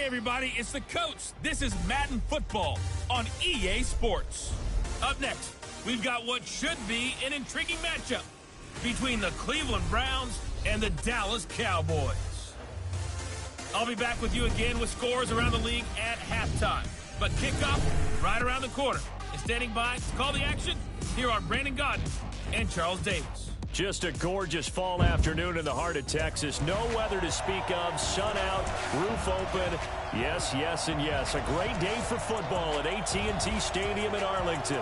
everybody, it's the coach. This is Madden Football on EA Sports. Up next, we've got what should be an intriguing matchup between the Cleveland Browns and the Dallas Cowboys. I'll be back with you again with scores around the league at halftime. But kickoff right around the corner. And standing by to call the action, here are Brandon Godden and Charles Davis. Just a gorgeous fall afternoon in the heart of Texas. No weather to speak of. Sun out, roof open. Yes, yes, and yes. A great day for football at AT&T Stadium in Arlington.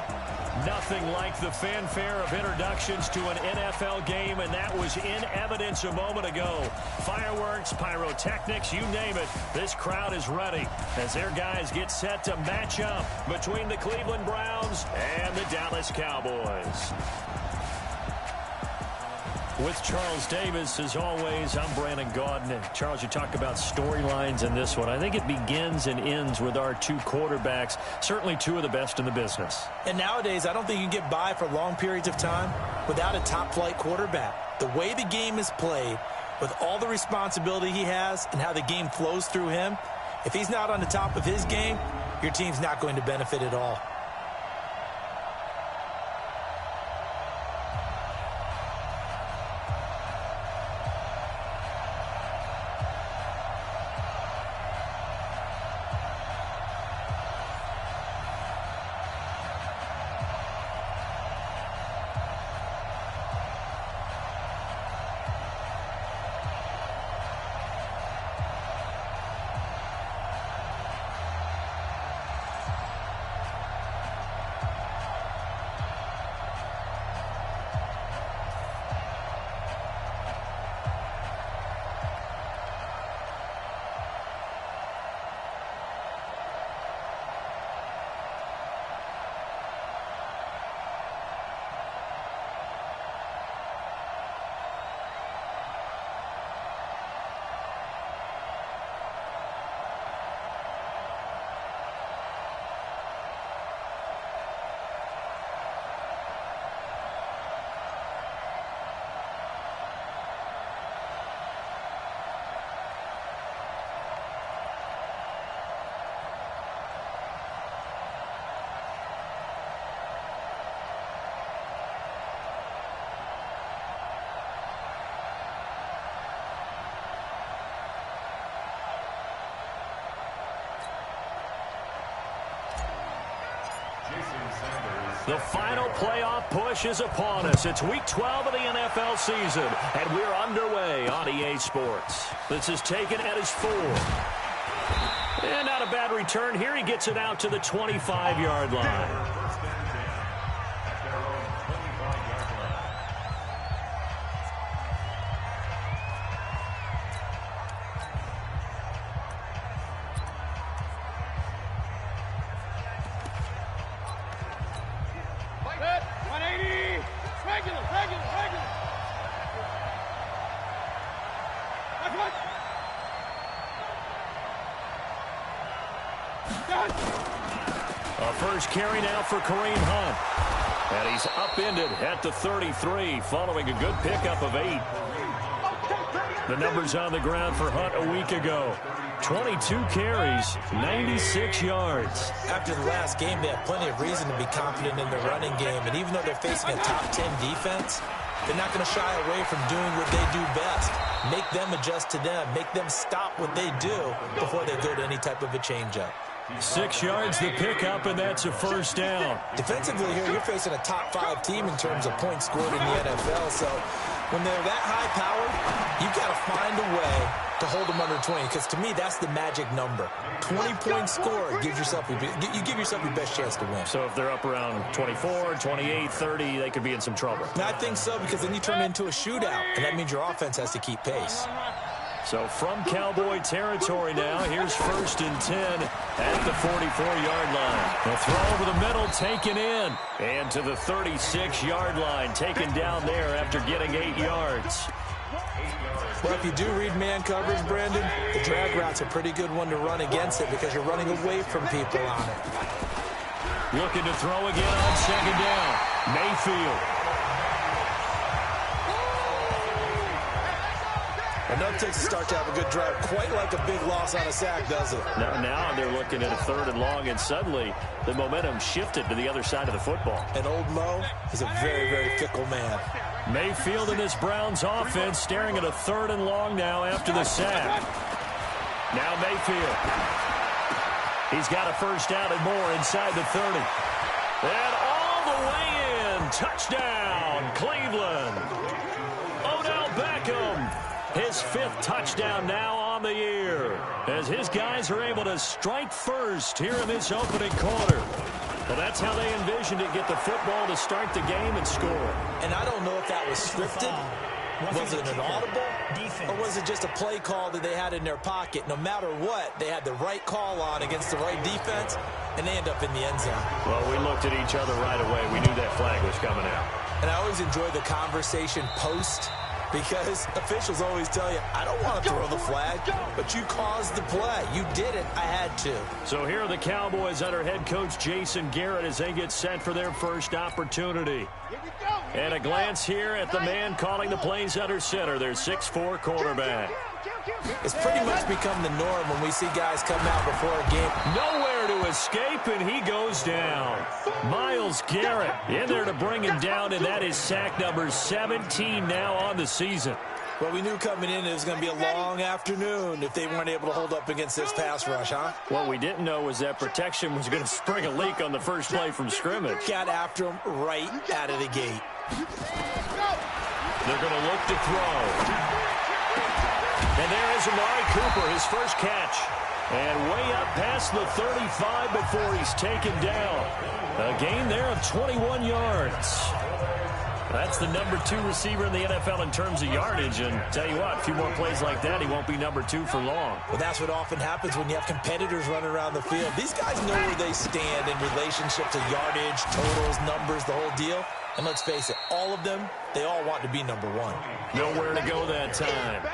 Nothing like the fanfare of introductions to an NFL game, and that was in evidence a moment ago. Fireworks, pyrotechnics, you name it. This crowd is ready as their guys get set to match up between the Cleveland Browns and the Dallas Cowboys. With Charles Davis, as always, I'm Brandon Godden. And Charles, you talk about storylines in this one. I think it begins and ends with our two quarterbacks, certainly two of the best in the business. And nowadays, I don't think you can get by for long periods of time without a top-flight quarterback. The way the game is played, with all the responsibility he has and how the game flows through him, if he's not on the top of his game, your team's not going to benefit at all. The final playoff push is upon us. It's Week 12 of the NFL season, and we're underway on EA Sports. This is taken at his 4. And not a bad return here. He gets it out to the 25-yard line. A first carry now for Kareem Hunt. And he's upended at the 33 following a good pickup of 8. The numbers on the ground for Hunt a week ago. 22 carries, 96 yards. After the last game, they have plenty of reason to be confident in their running game. And even though they're facing a top 10 defense, they're not going to shy away from doing what they do best. Make them adjust to them. Make them stop what they do before they go to any type of a changeup. 6 yards the pickup, and that's a first down. Defensively here, you're facing a top 5 team in terms of points scored in the NFL. So when they're that high-powered, you've got to find a way to hold them under 20, because to me, that's the magic number. 20-point score gives yourself you give yourself your best chance to win. So if they're up around 24, 28, 30, they could be in some trouble. Now, I think so, because then you turn it into a shootout, and that means your offense has to keep pace. So from Cowboy territory now, here's 1st and 10 at the 44-yard line. The throw over the middle, taken in. And to the 36-yard line, taken down there after getting 8 yards. Well, if you do read man coverage, Brandon, the drag route's a pretty good one to run against it because you're running away from people on it. Looking to throw again on 2nd down. Mayfield. know it takes a start to have a good drive. Quite like a big loss on a sack, doesn't it? Now they're looking at a 3rd and long, and suddenly the momentum shifted to the other side of the football. And old Mo is a very, very fickle man. Mayfield in this Browns offense staring at a 3rd and long now after the sack. Now Mayfield. He's got a first down and more inside the 30. And all the way in. Touchdown, Cleveland. Odell Beckham. His 5th touchdown now on the year, as his guys are able to strike first here in this opening quarter. Well, that's how they envisioned it, get the football to start the game and score. And I don't know if that was scripted. Was it an audible? Or was it just a play call that they had in their pocket? No matter what, they had the right call on against the right defense, and they end up in the end zone. Well, we looked at each other right away. We knew that flag was coming out. And I always enjoy the conversation post, because officials always tell you, I don't want to throw the flag, but you caused the play. You did it. I had to. So here are the Cowboys under head coach Jason Garrett as they get set for their first opportunity. And a glance here at the man calling the plays under center, their 6'4" quarterback. It's pretty much become the norm when we see guys come out before a game. Nowhere to escape, and he goes down. Myles Garrett in there to bring him down, and that is sack number 17 now on the season. Well, we knew coming in it was going to be a long afternoon if they weren't able to hold up against this pass rush, huh? What we didn't know was that protection was going to spring a leak on the first play from scrimmage. Got after him right out of the gate. They're going to look to throw. And there is Amari Cooper, his first catch. And way up past the 35 before he's taken down. A gain there of 21 yards. That's the number 2 receiver in the NFL in terms of yardage. And tell you what, a few more plays like that, he won't be number 2 for long. Well, that's what often happens when you have competitors running around the field. These guys know where they stand in relationship to yardage, totals, numbers, the whole deal. And let's face it, all of them, they all want to be number 1. Nowhere to go that time.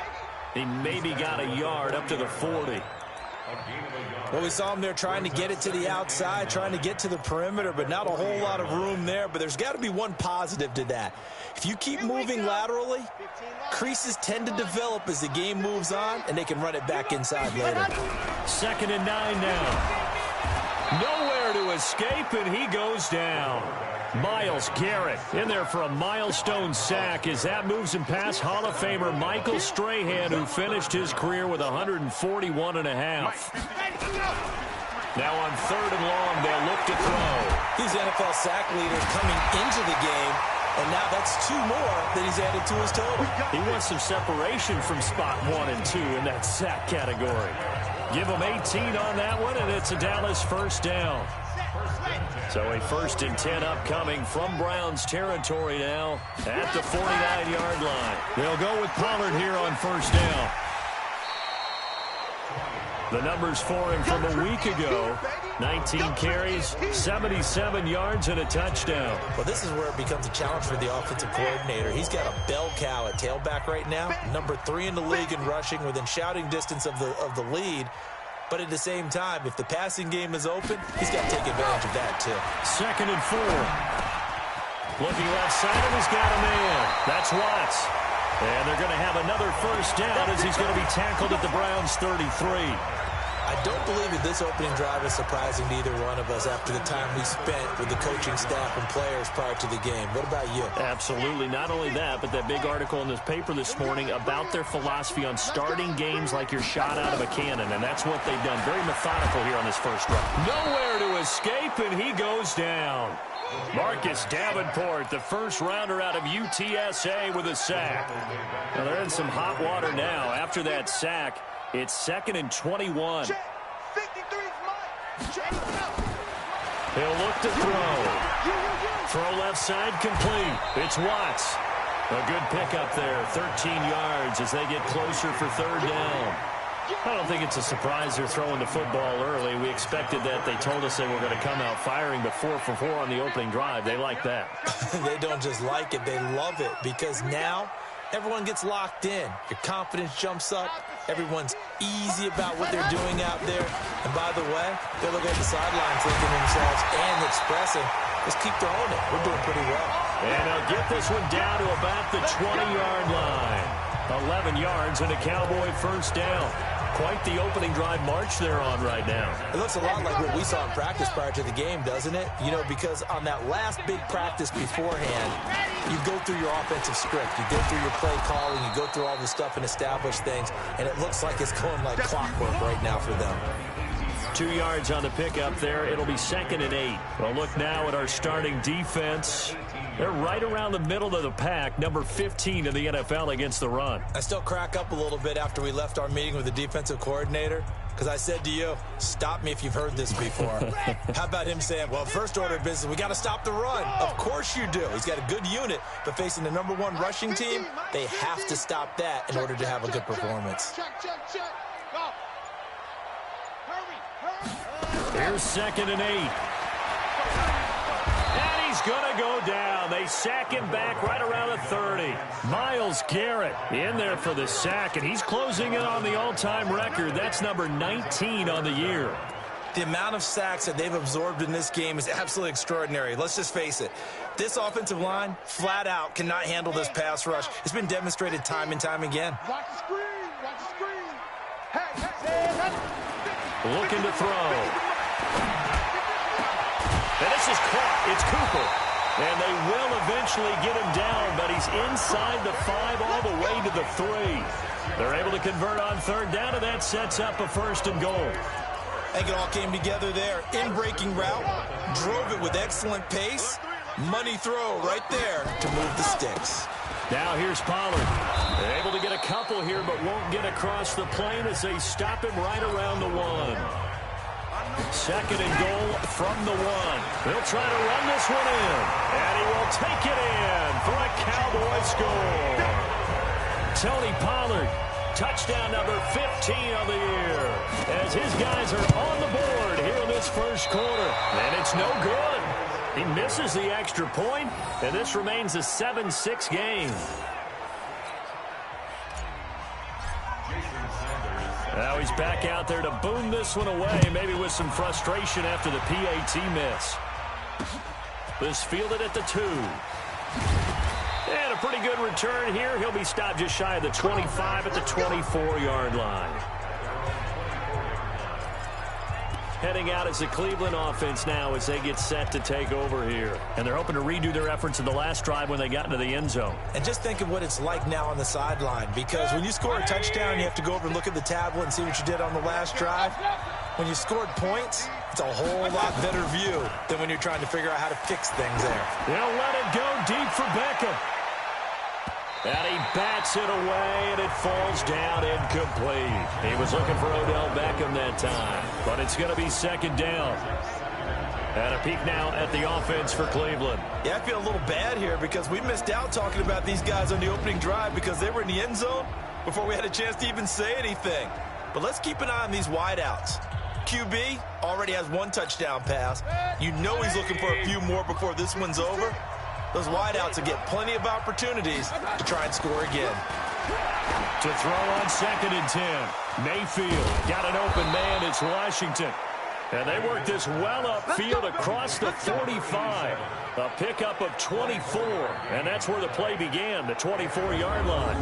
He maybe got a yard up to the 40. Well, we saw him there trying to get it to the outside, trying to get to the perimeter, but not a whole lot of room there. But there's got to be one positive to that. If you keep moving laterally, creases tend to develop as the game moves on, and they can run it back inside later. 2nd and 9 now. Nowhere to escape, and he goes down. Myles Garrett in there for a milestone sack as that moves him past Hall of Famer Michael Strahan, who finished his career with 141.5. Now on 3rd and long, they'll look to throw. These NFL sack leaders coming into the game, and now that's 2 more that he's added to his total. He wants some separation from spot 1 and 2 in that sack category. Give him 18 on that one, and it's a Dallas first down. So a 1st and 10 upcoming from Browns territory now at the 49-yard line. They'll go with Pollard here on first down. The numbers for him from a week ago: 19 carries, 77 yards, and a touchdown. Well, this is where it becomes a challenge for the offensive coordinator. He's got a bell cow at tailback right now, number 3 in the league in rushing, within shouting distance of the lead. But at the same time, if the passing game is open, he's got to take advantage of that, too. 2nd and 4. Looking left side, and he's got a man. That's Watts. And they're going to have another first down as he's going to be tackled at the Browns' 33. I don't believe that this opening drive is surprising to either one of us after the time we spent with the coaching staff and players prior to the game. What about you? Absolutely. Not only that, but that big article in this paper this morning about their philosophy on starting games like you're shot out of a cannon, and that's what they've done. Very methodical here on this first run. Nowhere to escape, and he goes down. Marcus Davenport, the first rounder out of UTSA, with a sack. Now they're in some hot water now. After that sack, it's 2nd and 21. He'll look to throw. Throw left side complete. It's Watts. A good pickup there, 13 yards as they get closer for 3rd down. I don't think it's a surprise they're throwing the football early. We expected that. They told us they were going to come out firing, but 4 for 4 on the opening drive. They like that. They don't just like it, they love it, because now everyone gets locked in. Your confidence jumps up. Everyone's easy about what they're doing out there. And by the way, they're looking at the sideline thinking to themselves and expressing, let's keep throwing it. We're doing pretty well. And they'll get this one down to about the 20-yard line. 11 yards and a Cowboy first down. Quite the opening drive march they're on right now. It looks a lot like what we saw in practice prior to the game, doesn't it? You know, because on that last big practice beforehand, you go through your offensive script. You go through your play calling. You go through all the stuff and establish things. And it looks like it's going like clockwork right now for them. 2 yards on the pickup there. It'll be 2nd and 8. Well, look now at our starting defense. They're right around the middle of the pack, number 15 in the NFL against the run. I still crack up a little bit after we left our meeting with the defensive coordinator because I said to you, stop me if you've heard this before. How about him saying, well, first order of business, we got to stop the run. Of course you do. He's got a good unit, but facing the number 1 rushing team, they have to stop that in order to have a good performance. Go. Hurry. Here's 2nd and 8. He's going to go down. They sack him back right around the 30. Myles Garrett in there for the sack, and he's closing in on the all-time record. That's number 19 on the year. The amount of sacks that they've absorbed in this game is absolutely extraordinary. Let's just face it. This offensive line, flat out, cannot handle this pass rush. It's been demonstrated time and time again. Watch the screen. Watch the screen. Hey. Looking to throw. And this is caught. It's Cooper. And they will eventually get him down, but he's inside the 5 all the way to the 3. They're able to convert on 3rd down, and that sets up a 1st and goal. I think it all came together there. In-breaking route, drove it with excellent pace. Money throw right there to move the sticks. Now here's Pollard. They're able to get a couple here, but won't get across the plane as they stop him right around the 1. 2nd and goal from the 1. They'll try to run this one in. And he will take it in for a Cowboy score. Tony Pollard, touchdown number 15 of the year. As his guys are on the board here in this first quarter. And it's no good. He misses the extra point, and this remains a 7-6 game. Now he's back out there to boom this one away, maybe with some frustration after the PAT miss. This fielded at the 2. And a pretty good return here. He'll be stopped just shy of the 25 at the 24-yard line. Heading out as the Cleveland offense now as they get set to take over here. And they're hoping to redo their efforts in the last drive when they got into the end zone. And just think of what it's like now on the sideline, because when you score a touchdown, you have to go over and look at the tablet and see what you did on the last drive. When you scored points, it's a whole lot better view than when you're trying to figure out how to fix things there. They'll let it go deep for Beckham. And he bats it away, and it falls down incomplete. He was looking for Odell Beckham that time, but it's going to be 2nd down. And a peek now at the offense for Cleveland. Yeah, I feel a little bad here because we missed out talking about these guys on the opening drive because they were in the end zone before we had a chance to even say anything. But let's keep an eye on these wideouts. QB already has 1 touchdown pass. You know he's looking for a few more before this one's over. Those wideouts will get plenty of opportunities to try and score again. To throw on 2nd and 10. Mayfield got an open man. It's Washington. And they work this well upfield across the 45. A pickup of 24. And that's where the play began, the 24-yard line.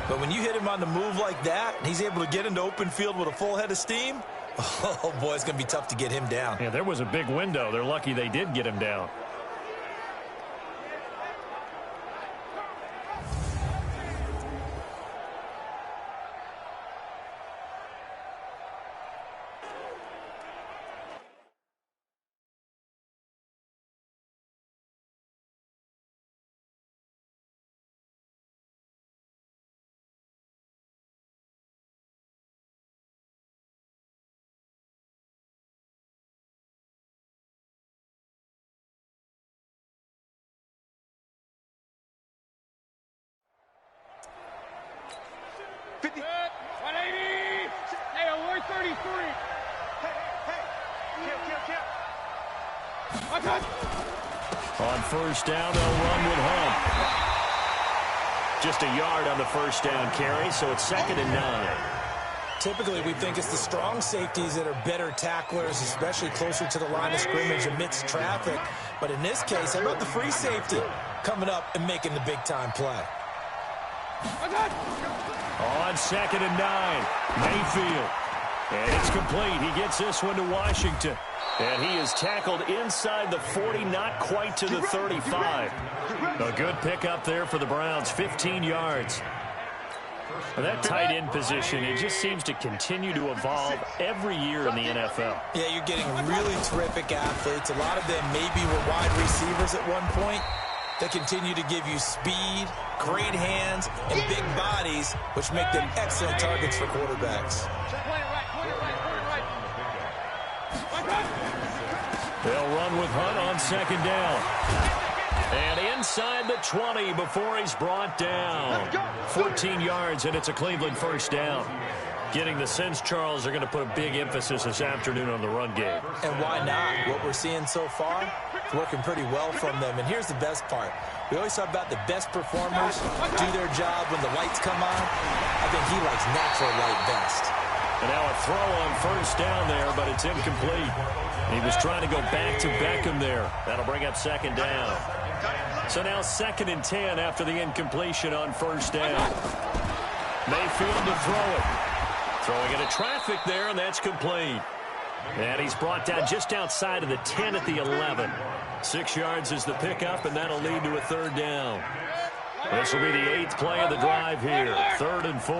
But when you hit him on the move like that, and he's able to get into open field with a full head of steam, oh, boy, it's going to be tough to get him down. Yeah, there was a big window. They're lucky they did get him down. On 1st down, they'll run with Hunt. Just a yard on the 1st down carry, so it's 2nd and 9. Typically, we think it's the strong safeties that are better tacklers, especially closer to the line of scrimmage amidst traffic. But in this case, how about the free safety coming up and making the big-time play? On 2nd and 9, Mayfield. And it's complete. He gets this one to Washington. And he is tackled inside the 40, not quite to the 35. A good pickup there for the Browns, 15 yards. Well, that tight end position, it just seems to continue to evolve every year in the NFL. Yeah, you're getting really terrific athletes. A lot of them maybe were wide receivers at one point. They continue to give you speed, great hands, and big bodies, which make them excellent targets for quarterbacks. They'll run with Hunt on 2nd down. And inside the 20 before he's brought down. 14 yards, and it's a Cleveland 1st down. Getting the sense, Charles, are going to put a big emphasis this afternoon on the run game. And why not? What we're seeing so far is working pretty well from them. And here's the best part. We always talk about the best performers do their job when the lights come on. I think he likes natural light best. And now a throw on 1st down there, but it's incomplete. He was trying to go back to Beckham there. That'll bring up 2nd down. So now 2nd and 10 after the incompletion on 1st down. Mayfield to throw it. Throwing into traffic there, and that's complete. And he's brought down just outside of the 10 at the 11. 6 yards is the pickup, and that'll lead to a 3rd down. This will be the 8th play of the drive here. 3rd and 4.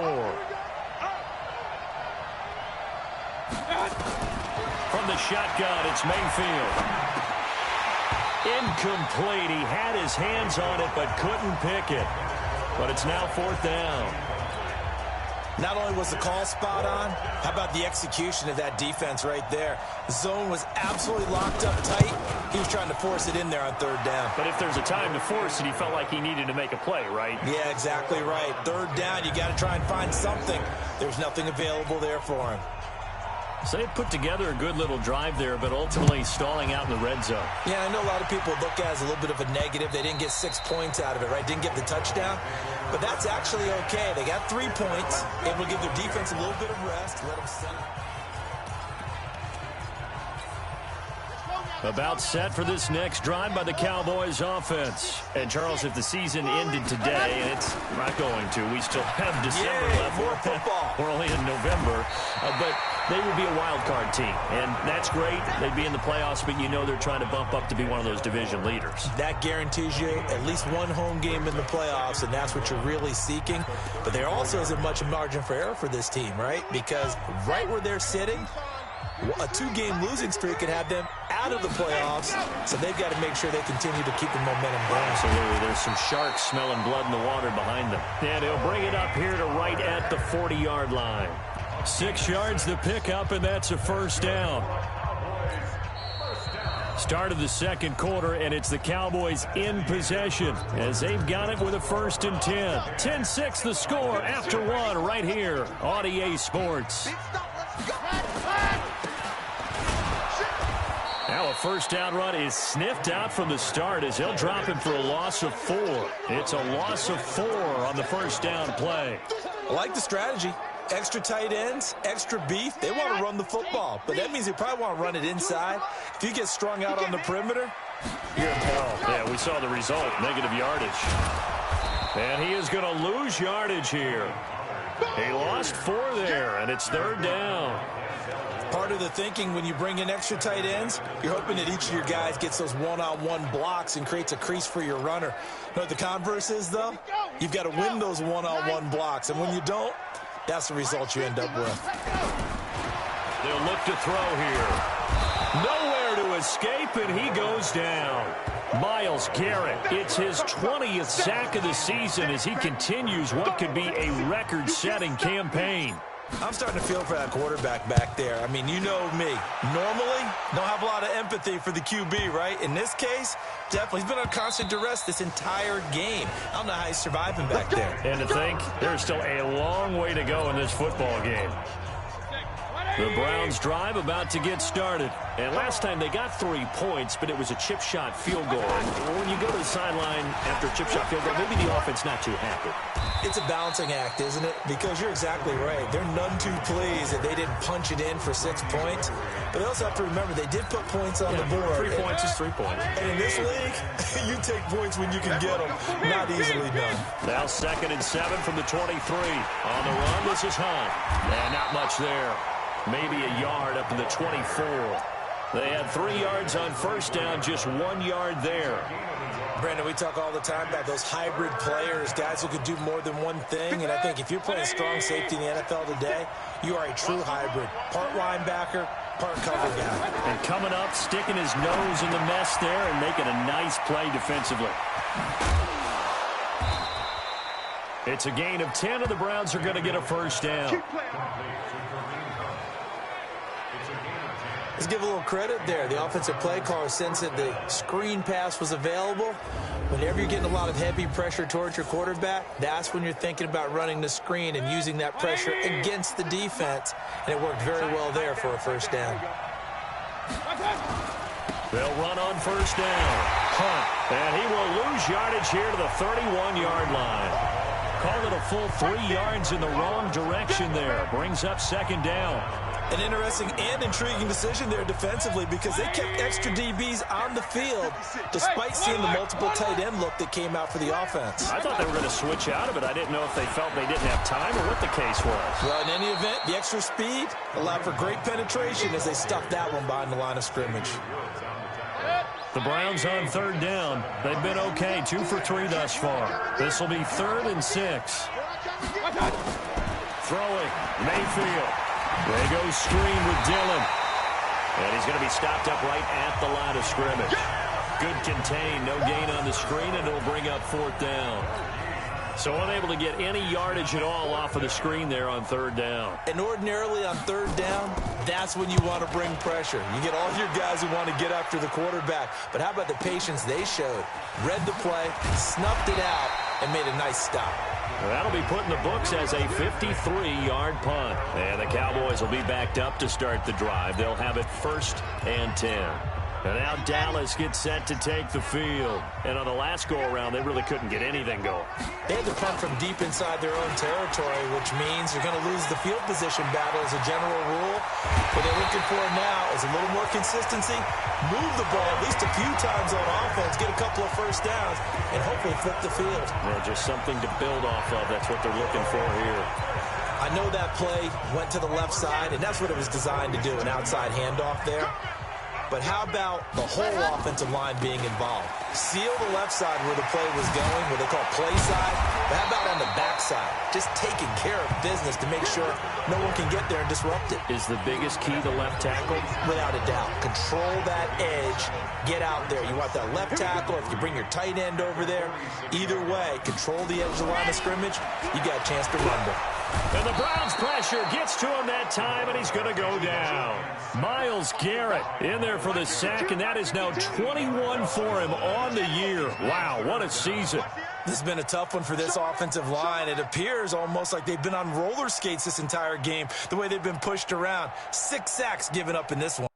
From the shotgun, it's Mayfield. Incomplete. He had his hands on it, but couldn't pick it. But it's now 4th down. Not only was the call spot on, how about the execution of that defense right there? The zone was absolutely locked up tight. He was trying to force it in there on 3rd down. But if there's a time to force it, he felt like he needed to make a play, right? Yeah, exactly right. 3rd down, you got to try and find something. There's nothing available there for him. So they put together a good little drive there, but ultimately stalling out in the red zone. Yeah, I know a lot of people look at it as a little bit of a negative. They didn't get 6 points out of it, right? Didn't get the touchdown. But that's actually okay. They got 3 points. Able to give their defense a little bit of rest. Let them settle. About set for this next drive by the Cowboys offense. And, Charles, if the season ended today, and it's not going to, we still have December left. More football. We're only in November. But they would be a wild card team. And that's great. They'd be in the playoffs, but you know they're trying to bump up to be one of those division leaders. That guarantees you at least one home game in the playoffs, and that's what you're really seeking. But there also isn't much margin for error for this team, right? Because right where they're sitting, a 2-game losing streak could have them out of the playoffs, so they've got to make sure they continue to keep the momentum going. Absolutely. There's some sharks smelling blood in the water behind them. And he'll bring it up here to right at the 40-yard line. 6 yards the pickup, and that's a 1st down. Start of the 2nd quarter, and it's the Cowboys in possession as they've got it with a 1st and 10. 10-6 the score after 1 right here on EA Sports. Now a 1st down run is sniffed out from the start as he'll drop him for a loss of 4. It's a loss of 4 on the 1st down play. I like the strategy. Extra tight ends, extra beef. They want to run the football, but that means they probably want to run it inside. If you get strung out on the perimeter, you're in peril. Yeah, we saw the result, negative yardage. And he is going to lose yardage here. He lost 4 there, and it's 3rd down. Part of the thinking when you bring in extra tight ends, you're hoping that each of your guys gets those one-on-one blocks and creates a crease for your runner. You know what the converse is, though? You've got to win those one-on-one blocks, and when you don't, that's the result you end up with. They'll look to throw here. Nowhere to escape, and he goes down. Myles Garrett, it's his 20th sack of the season as he continues what could be a record-setting campaign. I'm starting to feel for that quarterback back there. I mean, you know me. Normally, don't have a lot of empathy for the QB, right? In this case, definitely. He's been on constant duress this entire game. I don't know how he's surviving back there. And to think, there's still a long way to go in this football game. The Browns drive about to get started. And last time they got 3 points, but it was a chip shot field goal. And when you go to the sideline after a chip shot field goal, maybe the offense not too happy. It's a balancing act, isn't it? Because you're exactly right. They're none too pleased that they didn't punch it in for 6 points. But they also have to remember they did put points on the board. 3 points is 3 points. And in this league, you take points when you can get them. Not easily done. Now 2nd and 7 from the 23. On the run, this is Hunt. And not much there. Maybe a yard up to the 24. They had 3 yards on first down, just 1 yard there. Brandon, we talk all the time about those hybrid players, guys who could do more than one thing. And I think if you're playing strong safety in the NFL today, you are a true hybrid. Part linebacker, part cover guy. And coming up, sticking his nose in the mess there and making a nice play defensively. It's a gain of 10, and the Browns are going to get a first down. Let's give a little credit there. The offensive play caller sensed that the screen pass was available. Whenever you're getting a lot of heavy pressure towards your quarterback, that's when you're thinking about running the screen and using that pressure against the defense. And it worked very well there for a first down. They'll run on first down. Hunt. And he will lose yardage here to the 31-yard line. Called it a full 3 yards in the wrong direction there. Brings up 2nd down. An interesting and intriguing decision there defensively because they kept extra DBs on the field despite seeing the multiple tight end look that came out for the offense. I thought they were going to switch out of it. I didn't know if they felt they didn't have time or what the case was. Well, in any event, the extra speed allowed for great penetration as they stuffed that one behind the line of scrimmage. The Browns on 3rd down. They've been okay, 2 for 3 thus far. This will be 3rd and 6. Throwing, Mayfield. They go screen with Dillon. And he's going to be stopped up right at the line of scrimmage. Good contain, no gain on the screen, and it'll bring up 4th down. So unable to get any yardage at all off of the screen there on 3rd down. And ordinarily on 3rd down, that's when you want to bring pressure. You get all your guys who want to get after the quarterback. But how about the patience they showed? Read the play, snuffed it out, and made a nice stop. Well, that'll be put in the books as a 53-yard punt. And the Cowboys will be backed up to start the drive. They'll have it 1st and 10. And now Dallas gets set to take the field. And on the last go-around, they really couldn't get anything going. They had to punt from deep inside their own territory, which means they're going to lose the field position battle as a general rule. What they're looking for now is a little more consistency, move the ball at least a few times on offense, get a couple of first downs, and hopefully flip the field. Yeah, just something to build off of. That's what they're looking for here. I know that play went to the left side, and that's what it was designed to do, an outside handoff there. But how about the whole offensive line being involved? Seal the left side where the play was going, what they call play side. But how about on the back side? Just taking care of business to make sure no one can get there and disrupt it. Is the biggest key the left tackle? Without a doubt. Control that edge. Get out there. You want that left tackle. If you bring your tight end over there, either way, control the edge of the line of scrimmage. You got a chance to rumble. And the Browns pressure gets to him that time, and he's going to go down. Myles Garrett in there for the sack, and that is now 21 for him on the year. Wow, what a season. This has been a tough one for this offensive line. It appears almost like they've been on roller skates this entire game, the way they've been pushed around. 6 sacks given up in this one.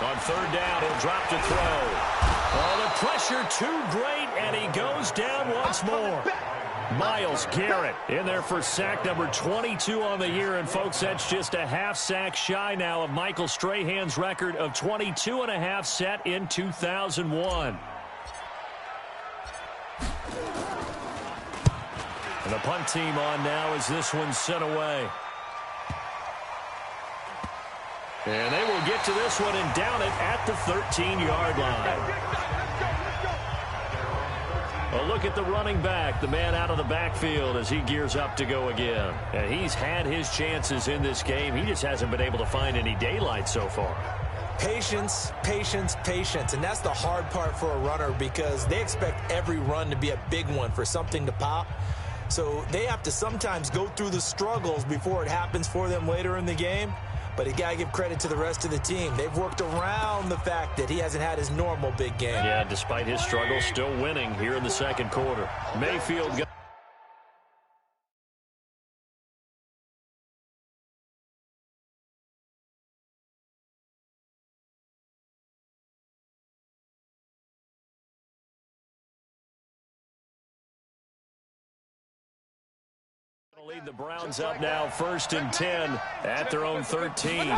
On third down, he'll drop to throw. Oh, the pressure too great, and he goes down once more. Myles Garrett in there for sack number 22 on the year. And, folks, that's just a half sack shy now of Michael Strahan's record of 22.5 set in 2001. And the punt team on now as this one's sent away. And they will get to this one and down it at the 13-yard line. A look at the running back, the man out of the backfield as he gears up to go again. And he's had his chances in this game. He just hasn't been able to find any daylight so far. Patience, patience, patience. And that's the hard part for a runner because they expect every run to be a big one for something to pop. So they have to sometimes go through the struggles before it happens for them later in the game. But you got to give credit to the rest of the team. They've worked around the fact that he hasn't had his normal big game. Yeah, despite his struggles, still winning here in the second quarter. Mayfield got lead the Browns up now, 1st and 10 at their own 13.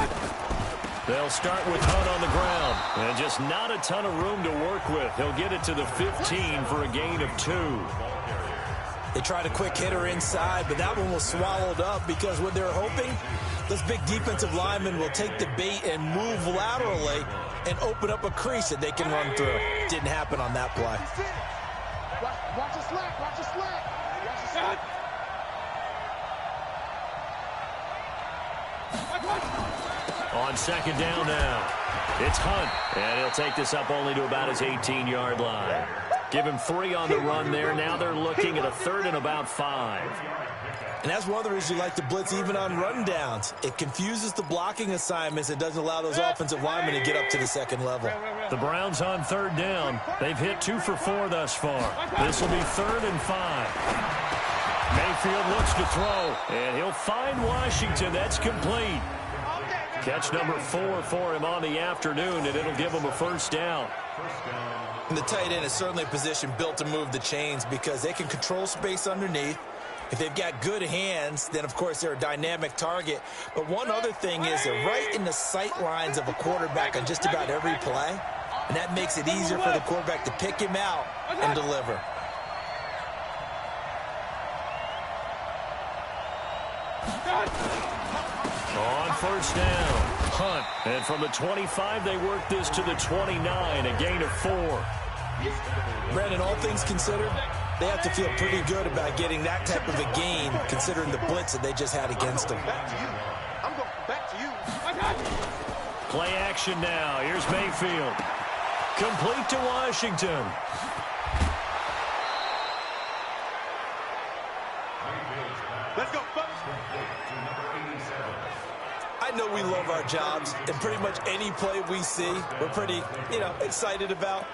They'll start with Hunt on the ground. And just not a ton of room to work with. He'll get it to the 15 for a gain of 2. They tried a quick hitter inside, but that one was swallowed up because what they're hoping, this big defensive lineman will take the bait and move laterally and open up a crease that they can run through. Didn't happen on that play. Watch the slack, watch the slack. Watch the slack. On second down now, it's Hunt, and he'll take this up only to about his 18-yard line. Give him 3 on the run there. Now they're looking at a 3rd and about 5. And that's one of the reasons you like to blitz even on run downs. It confuses the blocking assignments. It doesn't allow those offensive linemen to get up to the second level. The Browns on 3rd down. They've hit 2 for 4 thus far. This will be 3rd and 5. Mayfield looks to throw, and he'll find Washington. That's complete. Catch number 4 for him on the afternoon, and it'll give him a 1st down. And the tight end is certainly a position built to move the chains because they can control space underneath. If they've got good hands, then, of course, they're a dynamic target. But one other thing is they're right in the sight lines of a quarterback on just about every play, and that makes it easier for the quarterback to pick him out and deliver. On 1st down, Hunt. And from the 25, they work this to the 29, a gain of 4. Brandon, all things considered, they have to feel pretty good about getting that type of a gain considering the blitz that they just had against them. I'm going back to you. Play action now. Here's Mayfield. Complete to Washington. Let's go, folks. I know we love our jobs, and pretty much any play we see, we're pretty, excited about.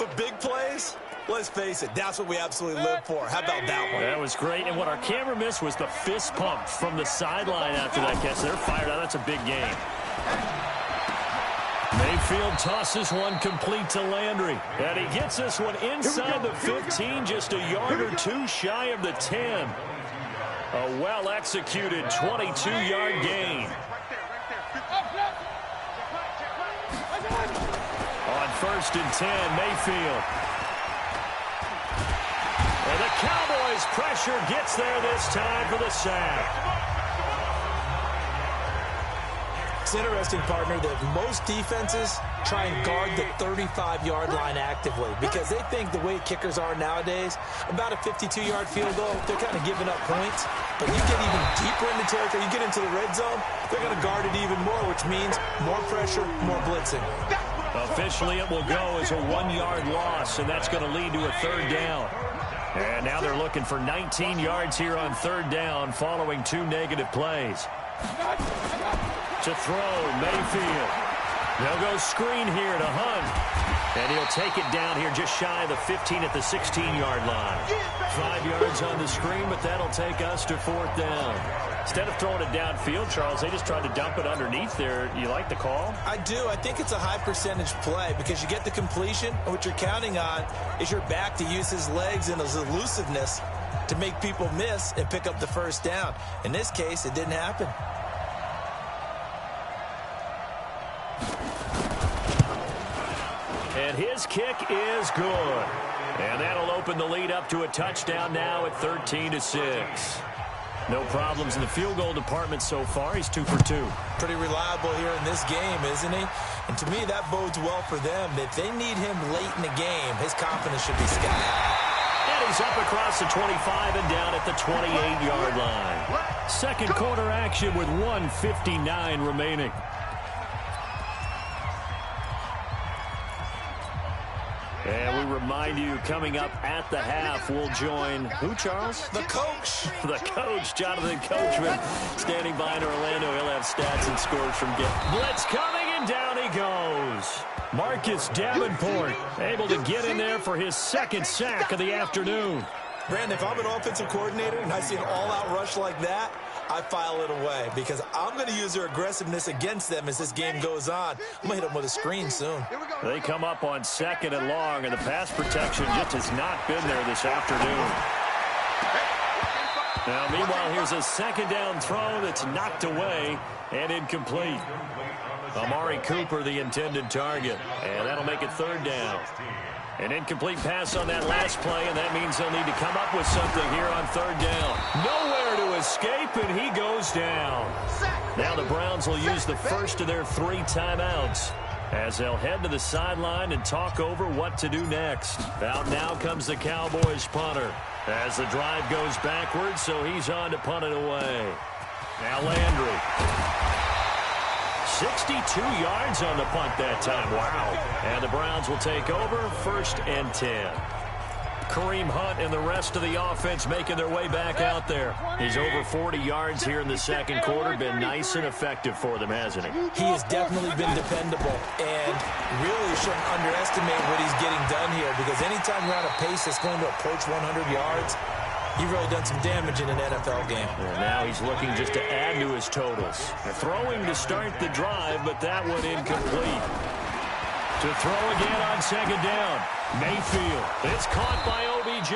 But big plays, let's face it, that's what we absolutely live for. How about that one? That was great, and what our camera missed was the fist pump from the sideline after that catch. They're fired out. That's a big game. Mayfield tosses one complete to Landry, and he gets this one inside the 15, just a yard or 2 shy of the 10. A well-executed 22-yard gain. On 1st and 10, Mayfield. And the Cowboys' pressure gets there this time for the sack. It's interesting, partner, that most defenses try and guard the 35-yard line actively because they think the way kickers are nowadays, about a 52-yard field goal, they're kind of giving up points. But you get even deeper in the territory, you get into the red zone, they're going to guard it even more, which means more pressure, more blitzing. Officially, it will go as a 1-yard loss, and that's going to lead to a 3rd down. And now they're looking for 19 yards here on 3rd down following 2 negative plays. To throw, Mayfield. They'll go screen here to Hunt. And he'll take it down here just shy of the 15 at the 16-yard line. 5 yards on the screen, but that'll take us to 4th down. Instead of throwing it downfield, Charles, they just tried to dump it underneath there. You like the call? I do. I think it's a high percentage play because you get the completion, and what you're counting on is your back to use his legs and his elusiveness to make people miss and pick up the first down. In this case, it didn't happen. And his kick is good. And that'll open the lead up to a touchdown now at 13-6. No problems in the field goal department so far. He's 2 for 2. Pretty reliable here in this game, isn't he? And to me, that bodes well for them. If they need him late in the game, his confidence should be sky high. And he's up across the 25 and down at the 28-yard line. Second quarter action with 1:59 remaining. And we remind you, coming up at the half, we'll join who, Charles? The coach. The coach, Jonathan Coachman, standing by in Orlando. He'll have stats and scores from blitz coming, and down he goes. Marcus Davenport able to get in there for his second sack of the afternoon. Brandon, if I'm an offensive coordinator and I see an all-out rush like that, I file it away because I'm going to use their aggressiveness against them as this game goes on. I'm going to hit them with a screen soon. They come up on 2nd and long, and the pass protection just has not been there this afternoon. Now, meanwhile, here's a second down throw that's knocked away and incomplete. Amari Cooper, the intended target, and that'll make it 3rd down. An incomplete pass on that last play, and that means they'll need to come up with something here on 3rd down. Nowhere to escape, and he goes down. Now the Browns will use the first of their 3 timeouts as they'll head to the sideline and talk over what to do next. Out now comes the Cowboys punter as the drive goes backwards, so he's on to punt it away. Now Landry. 62 yards on the punt that time. Wow. And the Browns will take over 1st and 10. Kareem Hunt and the rest of the offense making their way back out there. He's over 40 yards here in the second quarter. Been nice and effective for them, hasn't he? He has definitely been dependable, and really shouldn't underestimate what he's getting done here because anytime you're on a pace that's going to approach 100 yards, you've really done some damage in an NFL game. And now he's looking just to add to his totals. They're throwing to start the drive, but that one incomplete. To throw again on 2nd down. Mayfield. It's caught by OBJ.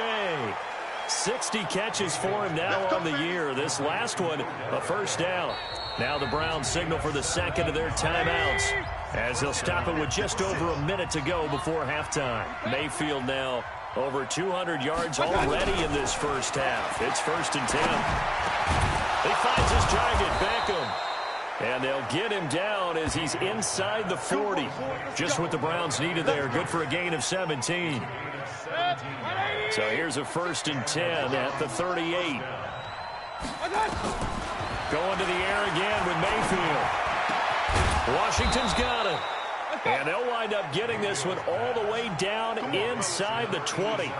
60 catches for him now on the year. This last one, a 1st down. Now the Browns signal for the second of their timeouts as they'll stop it with just over a minute to go before halftime. Mayfield now over 200 yards already in this first half. It's 1st and 10. He finds his target, Beckham. And they'll get him down as he's inside the 40. Just what the Browns needed there. Good for a gain of 17. So here's a 1st and 10 at the 38. Going to the air again with Mayfield. Washington's got it. And they'll wind up getting this one all the way down inside the 20.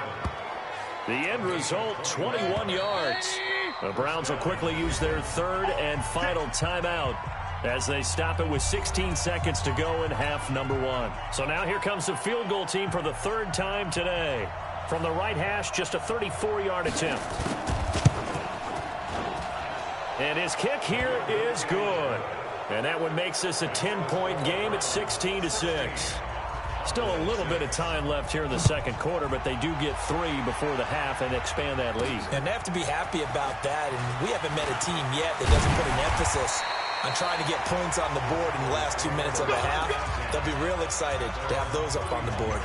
The end result, 21 yards. The Browns will quickly use their 3rd and final timeout as they stop it with 16 seconds to go in half number 1. So now here comes the field goal team for the 3rd time today. From the right hash, just a 34-yard attempt. And his kick here is good. And that one makes this a 10-point game at 16-6. Still a little bit of time left here in the second quarter, but they do get 3 before the half and expand that lead. And they have to be happy about that. And we haven't met a team yet that doesn't put an emphasis on trying to get points on the board in the last 2 minutes of the half. They'll be real excited to have those up on the board.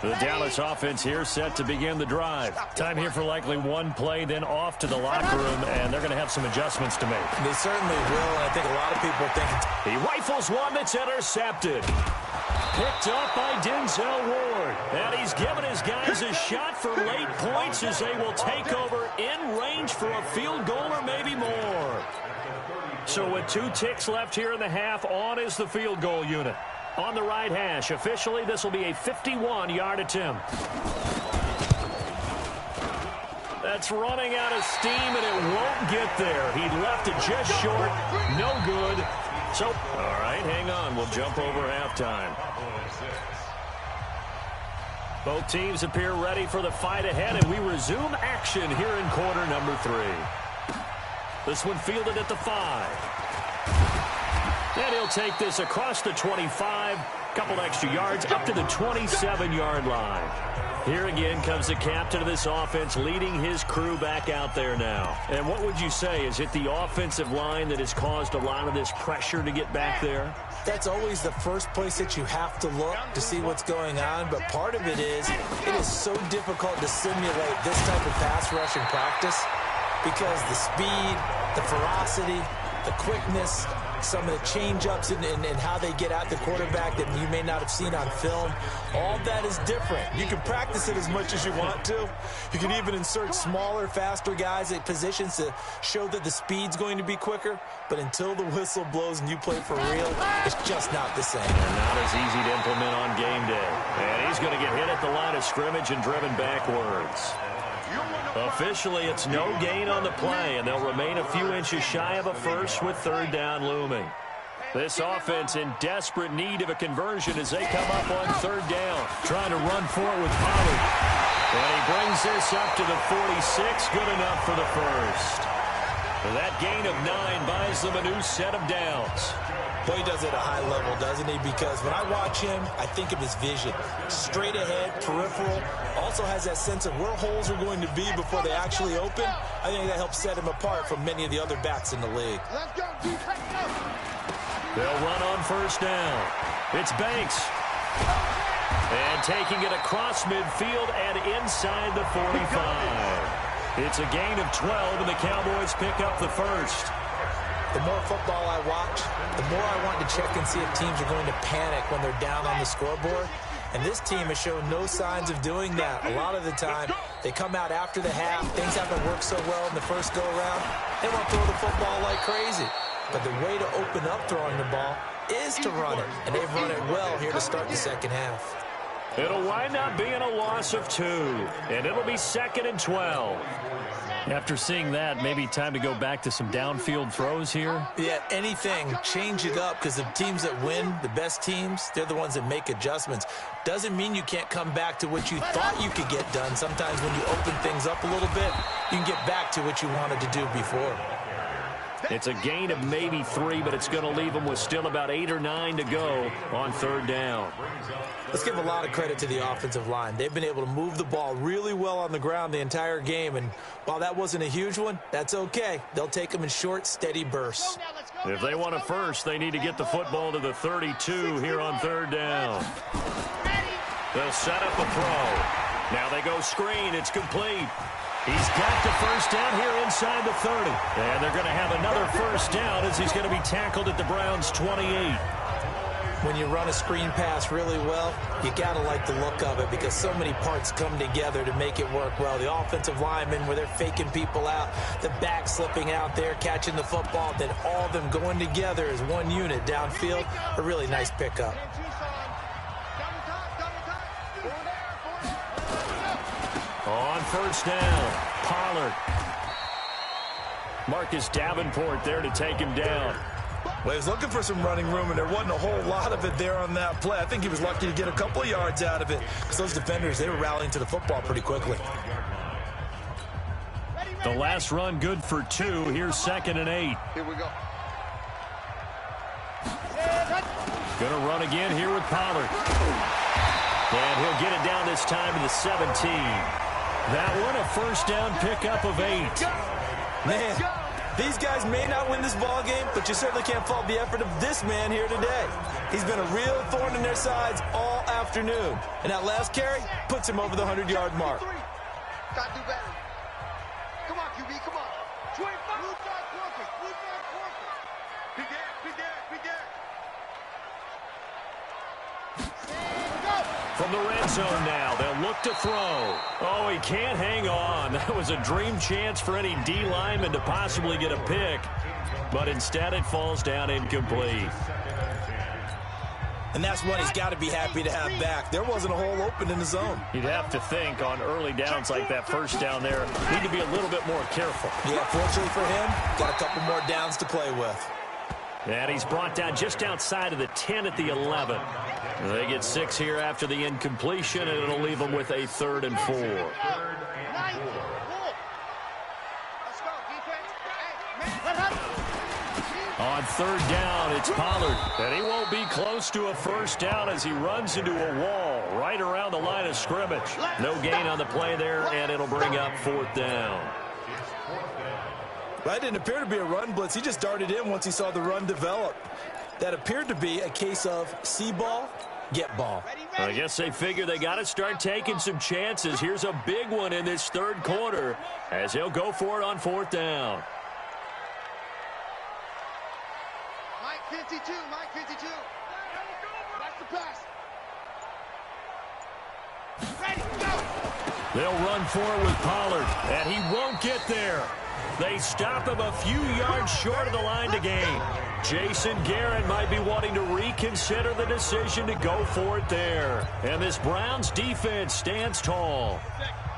The Dallas offense here set to begin the drive. Time here for likely one play, then off to the locker room, and they're going to have some adjustments to make. They certainly will, and I think a lot of people think he rifles one that's intercepted. Picked up by Denzel Ward. And he's given his guys a shot for late points as they will take over in range for a field goal or maybe more. So with 2 ticks left here in the half, on is the field goal unit. On the right hash, officially, this will be a 51-yard attempt. That's running out of steam, and it won't get there. He left it just short. No good. So, all right, hang on. We'll jump over halftime. Both teams appear ready for the fight ahead, and we resume action here in quarter number 3. This one fielded at the 5. And he'll take this across the 25, couple extra yards, up to the 27-yard line. Here again comes the captain of this offense leading his crew back out there now. And what would you say? Is it the offensive line that has caused a lot of this pressure to get back there? That's always the first place that you have to look to see what's going on. But part of it is so difficult to simulate this type of pass rush in practice because the speed, the ferocity, the quickness, some of the change-ups and how they get at the quarterback that you may not have seen on film, all that is different. You can practice it as much as you want to. You can even insert smaller, faster guys at positions to show that the speed's going to be quicker. But until the whistle blows and you play for real, it's just not the same. And not as easy to implement on game day. And he's going to get hit at the line of scrimmage and driven backwards. Officially, it's no gain on the play, and they'll remain a few inches shy of a first with third down looming. This offense in desperate need of a conversion as they come up on third down. Trying to run for it with Pollard. And he brings this up to the 46. Good enough for the first. That gain of 9 buys them a new set of downs. Boy, he does it at a high level, doesn't he? Because when I watch him, I think of his vision. Straight ahead, peripheral. Also has that sense of where holes are going to be before they actually open. I think that helps set him apart from many of the other backs in the league. They'll run on first down. It's Banks. And taking it across midfield and inside the 45. It's a gain of 12, and the Cowboys pick up the first. The more football I watch, the more I want to check and see if teams are going to panic when they're down on the scoreboard. And this team has shown no signs of doing that. A lot of the time, they come out after the half. Things haven't worked so well in the first go-around. They want to throw the football like crazy. But the way to open up throwing the ball is to run it. And they've run it well here to start the second half. It'll wind up being a loss of 2. And it'll be 2nd and 12. After seeing that, maybe time to go back to some downfield throws here. Yeah, anything. Change it up because the teams that win, the best teams, they're the ones that make adjustments. Doesn't mean you can't come back to what you thought you could get done. Sometimes when you open things up a little bit, you can get back to what you wanted to do before. It's a gain of maybe 3, but it's going to leave them with still about 8 or 9 to go on third down. Let's give a lot of credit to the offensive line. They've been able to move the ball really well on the ground the entire game, and while that wasn't a huge one, that's okay. They'll take them in short, steady bursts. If they want a first, they need to get the football to the 32 here on third down. They'll set up a throw. Now they go screen. It's complete. He's got the first down here inside the 30. And they're going to have another first down as he's going to be tackled at the Browns' 28. When you run a screen pass really well, you got to like the look of it because so many parts come together to make it work well. The offensive linemen where they're faking people out, the back slipping out there, catching the football, then all of them going together as one unit downfield. A really nice pickup. On first down, Pollard. Marcus Davenport there to take him down. Well, he was looking for some running room, and there wasn't a whole lot of it there on that play. I think he was lucky to get a couple of yards out of it because those defenders, they were rallying to the football pretty quickly. The last run good for 2. Here's 2nd and 8. Here we go. Going to run again here with Pollard. And he'll get it down this time to the 17. That one, a first down pickup of 8. Man, these guys may not win this ball game, but you certainly can't fault the effort of this man here today. He's been a real thorn in their sides all afternoon. And that last carry puts him over the 100-yard mark. Got to do better. Come on, QB, come on. 25. Blue dot working. Blue dot working. Big air, big air, big air. From the red zone now, they'll look to throw. Oh, he can't hang on. That was a dream chance for any D lineman to possibly get a pick. But instead it falls down incomplete. And that's one he's got to be happy to have back. There wasn't a hole open in the zone. You'd have to think on early downs like that first down there, need to be a little bit more careful. Yeah, fortunately for him, got a couple more downs to play with. And he's brought down just outside of the 10 at the 11. They get 6 here after the incompletion, and it'll leave them with a 3rd and 4. On 3rd down, it's Pollard. And he won't be close to a 1st down as he runs into a wall right around the line of scrimmage. No gain on the play there, and it'll bring up 4th down. That didn't appear to be a run blitz. He just darted in once he saw the run develop. That appeared to be a case of see ball, get ball. I guess they figure they got to start taking some chances. Here's a big one in this 3rd quarter as he'll go for it on 4th down. Mike 52, Mike 52. Watch the pass. Ready, go. They'll run for it with Pollard, and he won't get there. They stop him a few yards short of the line to gain. Jason Garrett might be wanting to reconsider the decision to go for it there. And this Browns defense stands tall.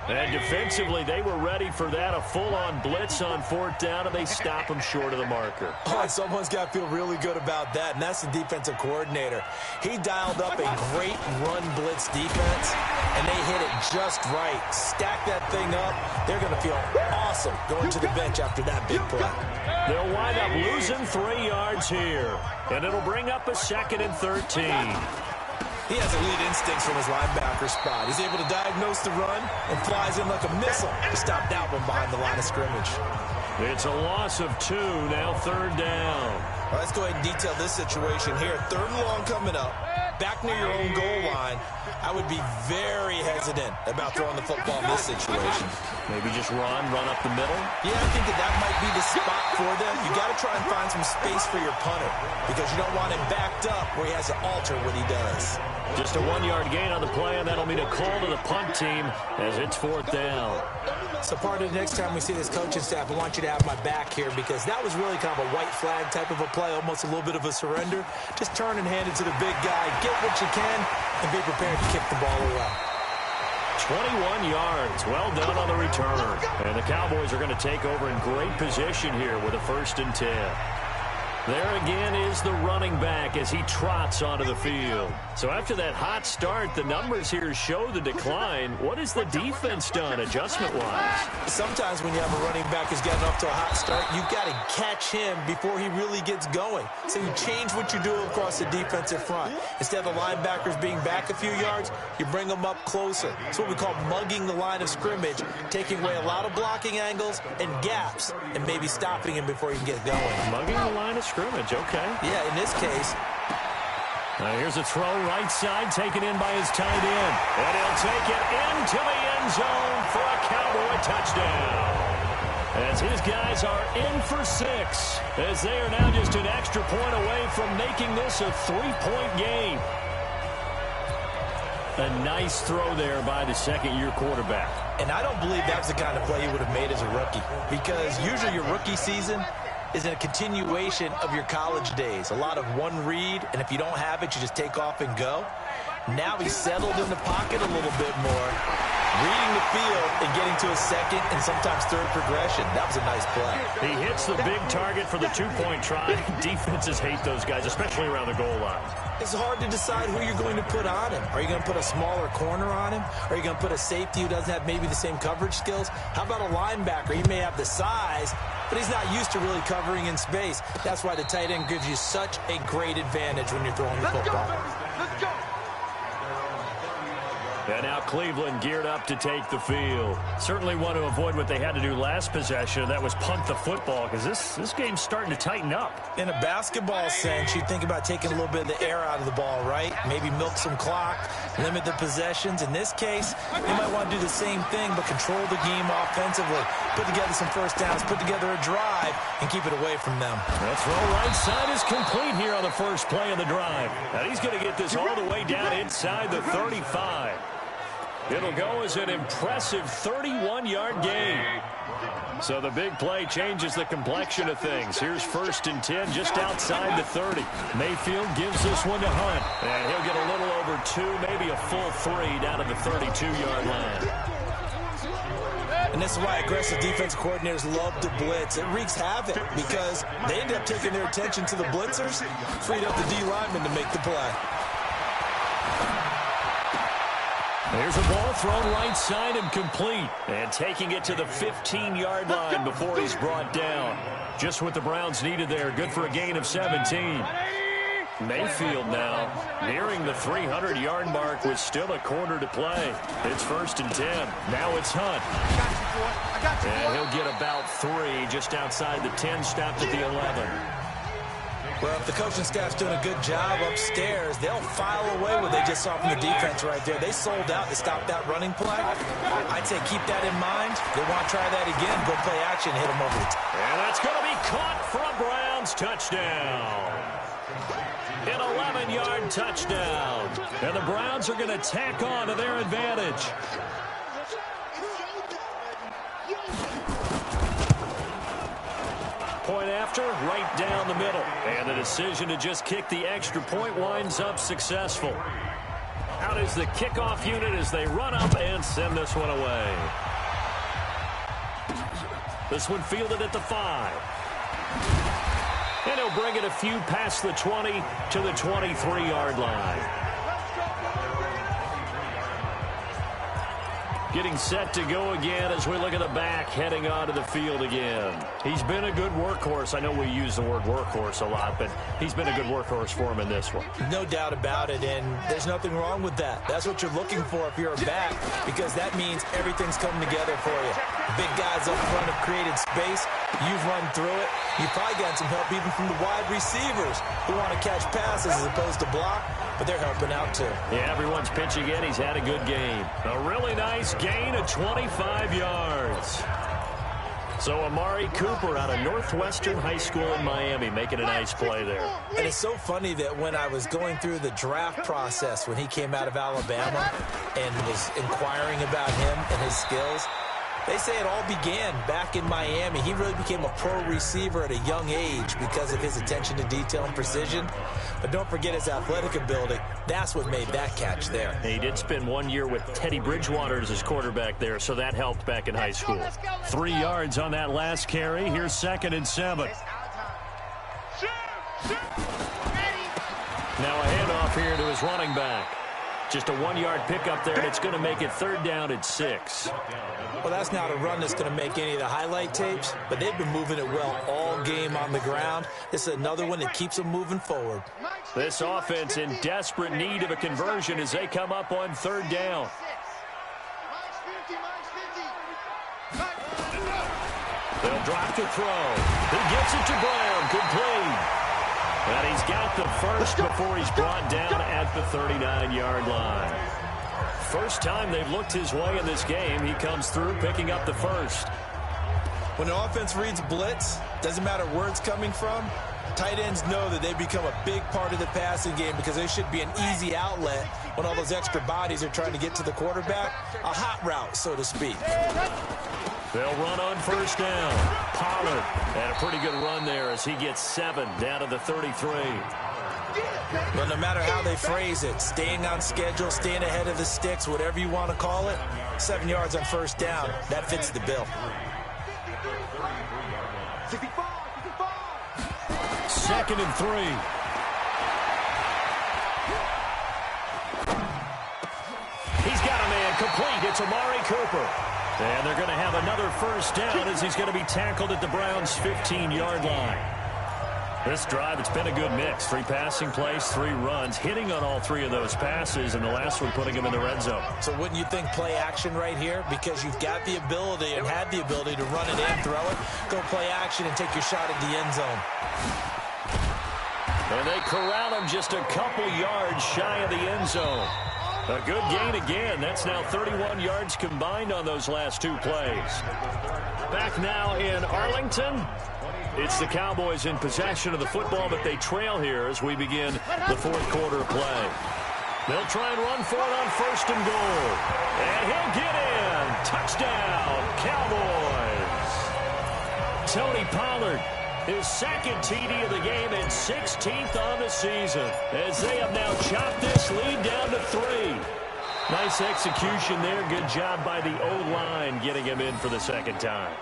And defensively, they were ready for that, a full-on blitz on 4th down, and they stop him short of the marker. Oh, someone's got to feel really good about that, and that's the defensive coordinator. He dialed up a great run blitz defense, and they hit it just right. Stack that thing up. They're going to feel awesome going to the bench after that big play. They'll wind up losing 3 yards here, and it'll bring up a 2nd and 13. He has elite instincts from his linebacker spot. He's able to diagnose the run and flies in like a missile to stop that one behind the line of scrimmage. It's a loss of 2, now 3rd down. Well, let's go ahead and detail this situation here. 3rd and long coming up. Back near your own goal line. I would be very hesitant about throwing the football in this situation. Maybe just run up the middle? Yeah, I think that might be the spot for them. You got to try and find some space for your punter because you don't want him backed up where he has to alter what he does. Just a 1-yard gain on the play, and that'll mean a call to the punt team as it's 4th down. So part of the next time we see this coaching staff, I want you to have my back here because that was really kind of a white flag type of a play, almost a little bit of a surrender. Just turn and hand it to the big guy, get what you can, and be prepared to kick the ball away. 21 yards. Well done on the return. And the Cowboys are going to take over in great position here with a 1st and 10. There again is the running back as he trots onto the field. So after that hot start, the numbers here show the decline. What has the defense done adjustment-wise? Sometimes when you have a running back who's gotten off to a hot start, you've got to catch him before he really gets going. So you change what you do across the defensive front. Instead of the linebackers being back a few yards, you bring them up closer. It's what we call mugging the line of scrimmage, taking away a lot of blocking angles and gaps, and maybe stopping him before he can get going. Mugging the line of scrimmage, okay. Yeah, in this case. Here's a throw right side taken in by his tight end. And he'll take it into the end zone for a Cowboy touchdown. As his guys are in for 6, as they are now just an extra point away from making this a 3-point game. A nice throw there by the 2nd-year quarterback. And I don't believe that's the kind of play he would have made as a rookie, because usually your rookie season is a continuation of your college days. A lot of one read, and if you don't have it, you just take off and go. Now he's settled in the pocket a little bit more, reading the field and getting to a 2nd and sometimes 3rd progression. That was a nice play. He hits the big target for the 2-point try. Defenses hate those guys, especially around the goal line. It's hard to decide who you're going to put on him. Are you going to put a smaller corner on him? Are you going to put a safety who doesn't have maybe the same coverage skills? How about a linebacker? He may have the size, but he's not used to really covering in space. That's why the tight end gives you such a great advantage when you're throwing the football. Let's go. And now Cleveland geared up to take the field. Certainly want to avoid what they had to do last possession. That was punt the football, because this game's starting to tighten up. In a basketball sense, you think about taking a little bit of the air out of the ball, right? Maybe milk some clock, limit the possessions. In this case, they might want to do the same thing, but control the game offensively. Put together some 1st downs, put together a drive, and keep it away from them. That throw right side is complete here on the first play of the drive. And he's going to get this all the way down inside the 35. It'll go as an impressive 31-yard gain. So the big play changes the complexion of things. Here's 1st and 10 just outside the 30. Mayfield gives this one to Hunt. And he'll get a little over 2, maybe a full 3 down to the 32-yard line. And this is why aggressive defense coordinators love to blitz. It wreaks havoc because they end up taking their attention to the blitzers, freed up the D lineman to make the play. There's a ball thrown right side and complete. And taking it to the 15-yard line before he's brought down. Just what the Browns needed there. Good for a gain of 17. Mayfield now nearing the 300-yard mark with still a quarter to play. It's 1st and 10. Now it's Hunt. And he'll get about 3 just outside the 10, stopped at the 11. Well, if the coaching staff's doing a good job upstairs, they'll file away what they just saw from the defense right there. They sold out to stop that running play. I'd say keep that in mind. They want to try that again. Go play action, hit them over the top. And that's going to be caught for a Browns touchdown. An 11-yard touchdown. And the Browns are going to tack on to their advantage. Point after, right down the middle. And the decision to just kick the extra point winds up successful. Out is the kickoff unit as they run up and send this one away. This one fielded at the 5. And he'll bring it a few past the 20 to the 23-yard line. Getting set to go again as we look at the back heading onto the field again. He's been a good workhorse. I know we use the word workhorse a lot, but he's been a good workhorse for him in this one. No doubt about it, and there's nothing wrong with that. That's what you're looking for if you're a back, because that means everything's coming together for you. Big guys up front have created space. You've run through it. You've probably gotten some help even from the wide receivers who want to catch passes as opposed to block, but they're helping out too. Yeah, everyone's pitching in. He's had a good game. A really nice gain of 25 yards. So Amari Cooper out of Northwestern High School in Miami making a nice play there. And it's so funny that when I was going through the draft process when he came out of Alabama and was inquiring about him and his skills, they say it all began back in Miami. He really became a pro receiver at a young age because of his attention to detail and precision. But don't forget his athletic ability. That's what made that catch there. He did spend 1 year with Teddy Bridgewater as his quarterback there, so that helped back in high school. 3 yards on that last carry. Here's 2nd and 7. Now a handoff here to his running back. Just a 1-yard pickup there, and it's going to make it 3rd down at 6. Well, that's not a run that's going to make any of the highlight tapes, but they've been moving it well all game on the ground. This is another one that keeps them moving forward. This offense in desperate need of a conversion as they come up on 3rd down. They'll drop to throw. He gets it to Brown, complete. And he's got the first before he's brought down at the 39-yard line. First time they've looked his way in this game, he comes through picking up the first. When an offense reads blitz, doesn't matter where it's coming from, tight ends know that they become a big part of the passing game because they should be an easy outlet when all those extra bodies are trying to get to the quarterback. A hot route, so to speak. They'll run on 1st down. Pollard had a pretty good run there as he gets 7 down to the 33. Well, no matter how they phrase it, staying on schedule, staying ahead of the sticks, whatever you want to call it, 7 yards on 1st down, that fits the bill. 2nd and 3. He's got a man complete. It's Amari Cooper. And they're going to have another 1st down as he's going to be tackled at the Browns' 15-yard line. This drive, it's been a good mix. 3 passing plays, 3 runs, hitting on all 3 of those passes, and the last one putting him in the red zone. So wouldn't you think play action right here? Because you've got the ability and had the ability to run it in, throw it, go play action, and take your shot at the end zone. And they corral him just a couple yards shy of the end zone. A good gain again. That's now 31 yards combined on those last 2 plays. Back now in Arlington. It's the Cowboys in possession of the football, but they trail here as we begin the 4th quarter of play. They'll try and run for it on 1st and goal. And he'll get in. Touchdown, Cowboys. Tony Pollard, his 2nd TD of the game and 16th on the season, as they have now chopped this lead down to 3. Nice execution there. Good job by the O-line getting him in for the second time.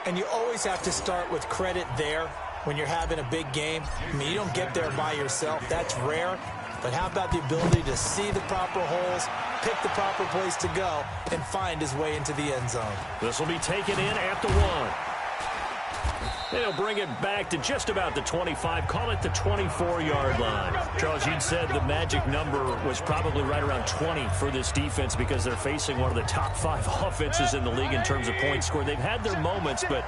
And you always have to start with credit there when you're having a big game. I mean, you don't get there by yourself. That's rare. But how about the ability to see the proper holes, pick the proper place to go, and find his way into the end zone? This will be taken in at the 1. They'll bring it back to just about the 25. Call it the 24-yard line. Charles, you'd said the magic number was probably right around 20 for this defense because they're facing one of the top 5 offenses in the league in terms of points scored. They've had their moments, but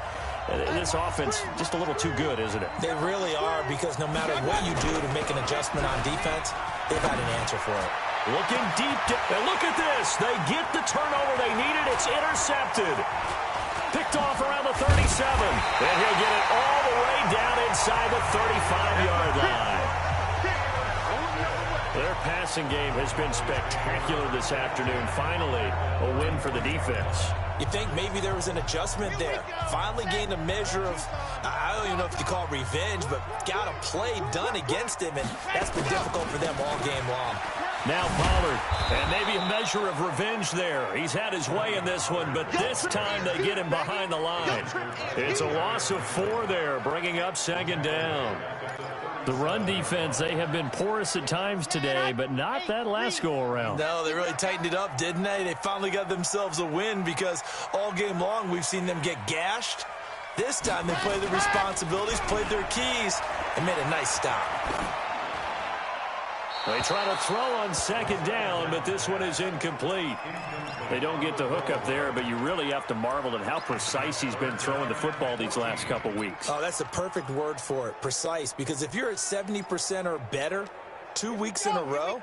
this offense just a little too good, isn't it? They really are, because no matter what you do to make an adjustment on defense, they've had an answer for it. Looking deep, and look at this. They get the turnover they needed. It's intercepted. Picked off around the 37. And he'll get it all the way down inside the 35-yard line. Their passing game has been spectacular this afternoon. Finally, a win for the defense. You think maybe there was an adjustment there. Finally gained a measure of, I don't even know if you call it revenge, but got a play done against him, and that's been difficult for them all game long. Now Pollard, and maybe a measure of revenge there. He's had his way in this one, but this time they get him behind the line. It's a loss of 4 there, bringing up second down. The run defense, they have been porous at times today, but not that last go-around. No, they really tightened it up, didn't they? They finally got themselves a win, because all game long we've seen them get gashed. This time they played their responsibilities, played their keys, and made a nice stop. They try to throw on second down, but this one is incomplete. They don't get the hook up there, but you really have to marvel at how precise he's been throwing the football these last couple weeks. Oh, that's the perfect word for it, precise, because if you're at 70% or better 2 weeks in a row,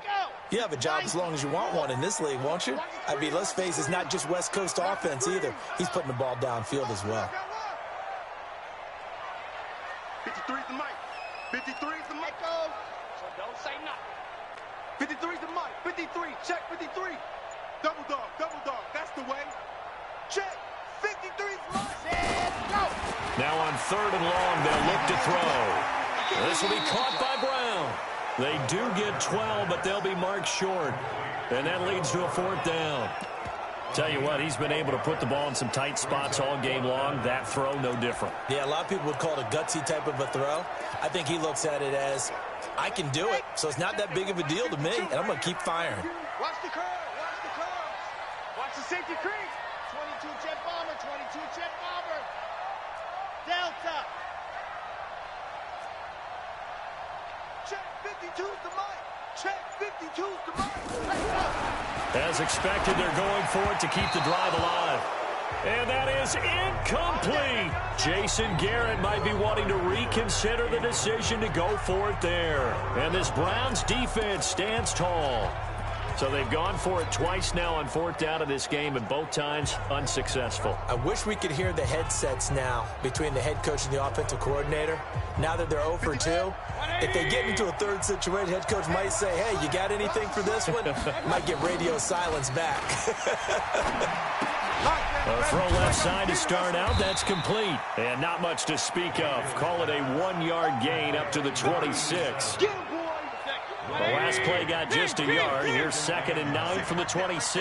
you have a job as long as you want one in this league, won't you? I mean, let's face it, it's not just West Coast offense either. He's putting the ball downfield as well. 53 is the mic. 53 is the mic. So don't say nothing. 53 is the mic. 53. Check 53. Double dog. Double dog. That's the way. Check. 53 is the mic. Let's go. Now on 3rd and long, they'll look to throw. This will be caught by Brown. They do get 12, but they'll be marked short. And that leads to a 4th down. Tell you what, he's been able to put the ball in some tight spots all game long. That throw, no different. Yeah, a lot of people would call it a gutsy type of a throw. I think he looks at it as, I can do it, so it's not that big of a deal to me, and I'm going to keep firing. Watch the curve. Watch the curve. Watch the safety creep. 22 jet bomber. 22 jet bomber. Delta. Check 52's the mic. Check 52's the mic. Let's go. As expected, they're going for it to keep the drive alive. And that is incomplete. Jason Garrett might be wanting to reconsider the decision to go for it there. And this Browns defense stands tall. So they've gone for it twice now on 4th down of this game, and both times unsuccessful. I wish we could hear the headsets now between the head coach and the offensive coordinator. Now that they're 0 for 2, if they get into a 3rd situation, head coach might say, hey, you got anything for this one? Might get radio silence back. A throw left side to start out. That's complete. And not much to speak of. Call it a 1-yard gain up to the 26. The last play got just a yard. Here's 2nd and 9 from the 26.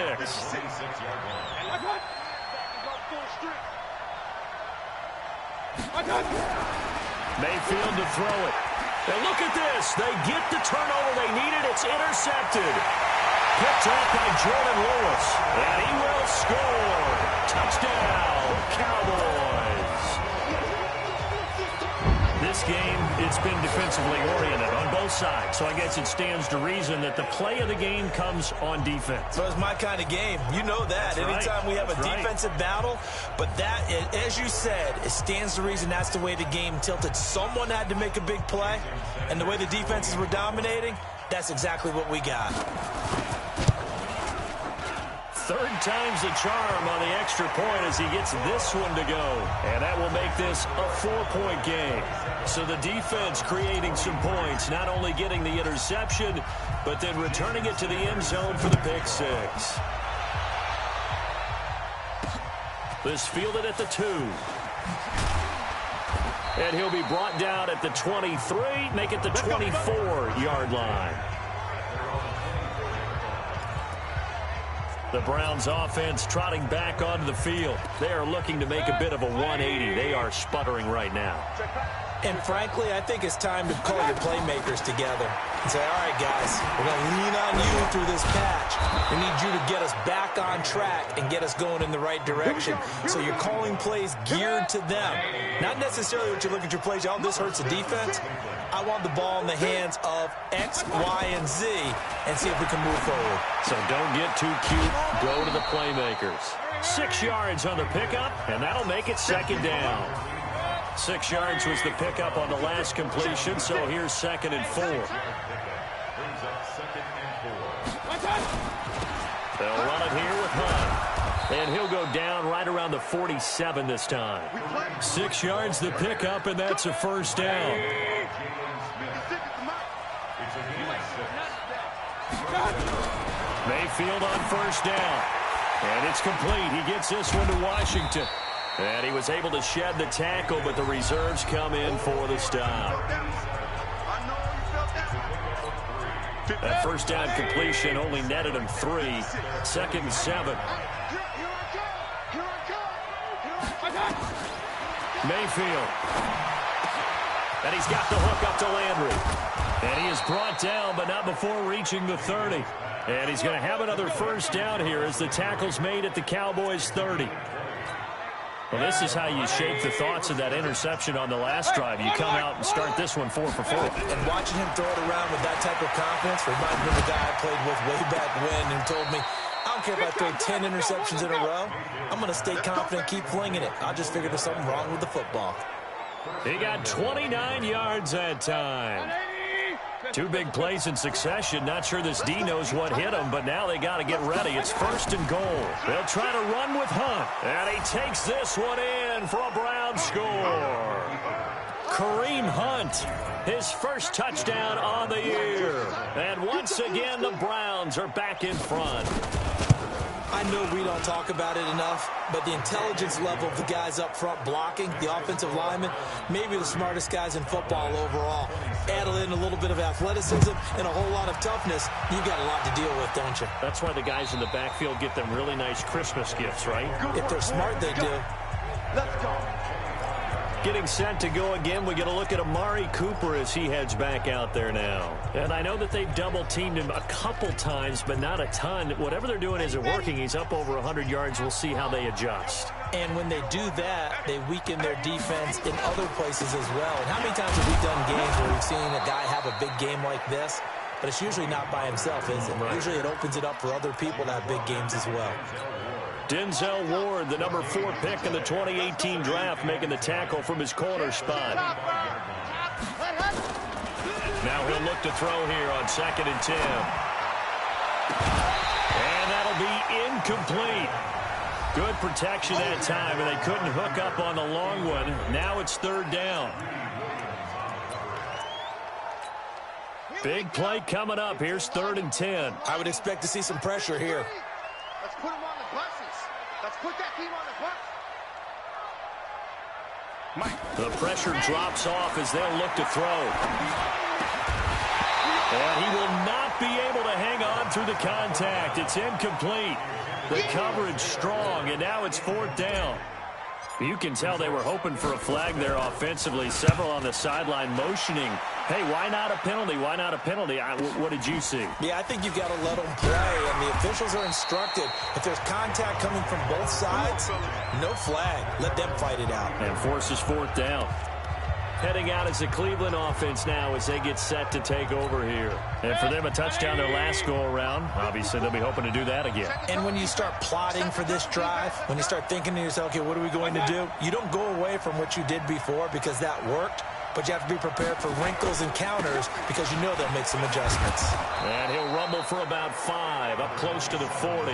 Mayfield to throw it. And look at this. They get the turnover they needed. It's intercepted. Picked up by Jordan Lewis. And he will score. Touchdown, Cowboys. This game, it's been defensively oriented on both sides. So I guess it stands to reason that the play of the game comes on defense. So it's my kind of game. You know that. Anytime we have a defensive battle. But that, as you said, it stands to reason that's the way the game tilted. Someone had to make a big play. And the way the defenses were dominating, that's exactly what we got. 3rd time's the charm on the extra point as he gets this one to go. And that will make this a 4-point game. So the defense creating some points, not only getting the interception, but then returning it to the end zone for the pick 6. This fielded at the 2. And he'll be brought down at the 23, make it the 24-yard line. The Browns offense trotting back onto the field. They are looking to make a bit of a 180. They are sputtering right now. And frankly, I think it's time to call your playmakers together and say, all right, guys, we're going to lean on you through this patch. We need you to get us back on track and get us going in the right direction. So you're calling plays geared to them. Not necessarily what you look at your plays, oh, this hurts the defense. I want the ball in the hands of X, Y, and Z and see if we can move forward. So don't get too cute. Go to the playmakers. 6 yards on the pickup, and that'll make it second down. 6 yards was the pickup on the last completion, so here's 2nd and 4. They'll run it here with Hunt. And he'll go down right around the 47 this time. 6 yards the pickup, and that's a first down. Mayfield on first down. And it's complete. He gets this one to Washington. And he was able to shed the tackle, but the reserves come in for the stop. That first down completion only netted him 3. 2nd and 7. Mayfield. And he's got the hook up to Landry. And he is brought down, but not before reaching the 30. And he's going to have another first down here as the tackle's made at the Cowboys' 30. Well, this is how you shape the thoughts of that interception on the last drive. You come out and start this one 4 for 4. And watching him throw it around with that type of confidence reminds me of the guy I played with way back when who told me, I don't care if I throw 10 interceptions in a row. I'm going to stay confident, keep flinging it. I just figured there's something wrong with the football. He got 29 yards that time. 2 big plays in succession. Not sure this D knows what hit him, but now they got to get ready. It's 1st and goal. They'll try to run with Hunt. And he takes this one in for a Browns score. Kareem Hunt, his first touchdown on the year. And once again, the Browns are back in front. I know we don't talk about it enough, but the intelligence level of the guys up front blocking, the offensive linemen, maybe the smartest guys in football overall. Add in a little bit of athleticism and a whole lot of toughness, you got a lot to deal with, don't you? That's why the guys in the backfield get them really nice Christmas gifts, right? If they're smart, they do. Let's go. Getting set to go again, we get a look at Amari Cooper as he heads back out there now. And I know that they've double-teamed him a couple times, but not a ton. Whatever they're doing isn't working. He's up over 100 yards. We'll see how they adjust. And when they do that, they weaken their defense in other places as well. And how many times have we done games where we've seen a guy have a big game like this? But it's usually not by himself, is it? Right. Usually it opens it up for other people to have big games as well. Denzel Ward, the number 4 pick in the 2018 draft, making the tackle from his corner spot. Now he'll look to throw here on 2nd and 10. And that'll be incomplete. Good protection that time, and they couldn't hook up on the long one. Now it's 3rd down. Big play coming up. Here's 3rd and 10. I would expect to see some pressure here. Let's put them on the buses. Let's put that team on the bus. The pressure drops off as they'll look to throw. And he will not be able to hang on through the contact. It's incomplete. The coverage strong, and now it's 4th down. You can tell they were hoping for a flag there offensively. Several on the sideline motioning. Hey, why not a penalty? Why not a penalty? What did you see? Yeah, I think you've got to let them play, and the officials are instructed. If there's contact coming from both sides, no flag. Let them fight it out. And forces 4th down. Heading out as the Cleveland offense now as they get set to take over here. And for them, a touchdown their last go-around. Obviously, they'll be hoping to do that again. And when you start plotting for this drive, when you start thinking to yourself, okay, what are we going to do? You don't go away from what you did before because that worked. But you have to be prepared for wrinkles and counters because you know they'll make some adjustments. And he'll rumble for about 5, up close to the 40.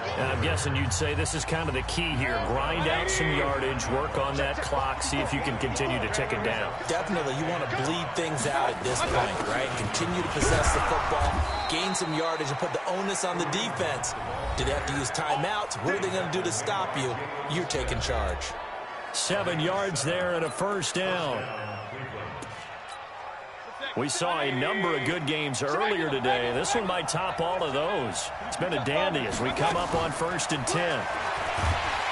And I'm guessing you'd say this is kind of the key here. Grind out some yardage, work on that clock, see if you can continue to tick it down. Definitely. You want to bleed things out at this point, right? Continue to possess the football, gain some yardage, and put the onus on the defense. Do they have to use timeouts? What are they going to do to stop you? You're taking charge. 7 yards there and a first down. We saw a number of good games earlier today. This one might top all of those. It's been a dandy as we come up on 1st and 10.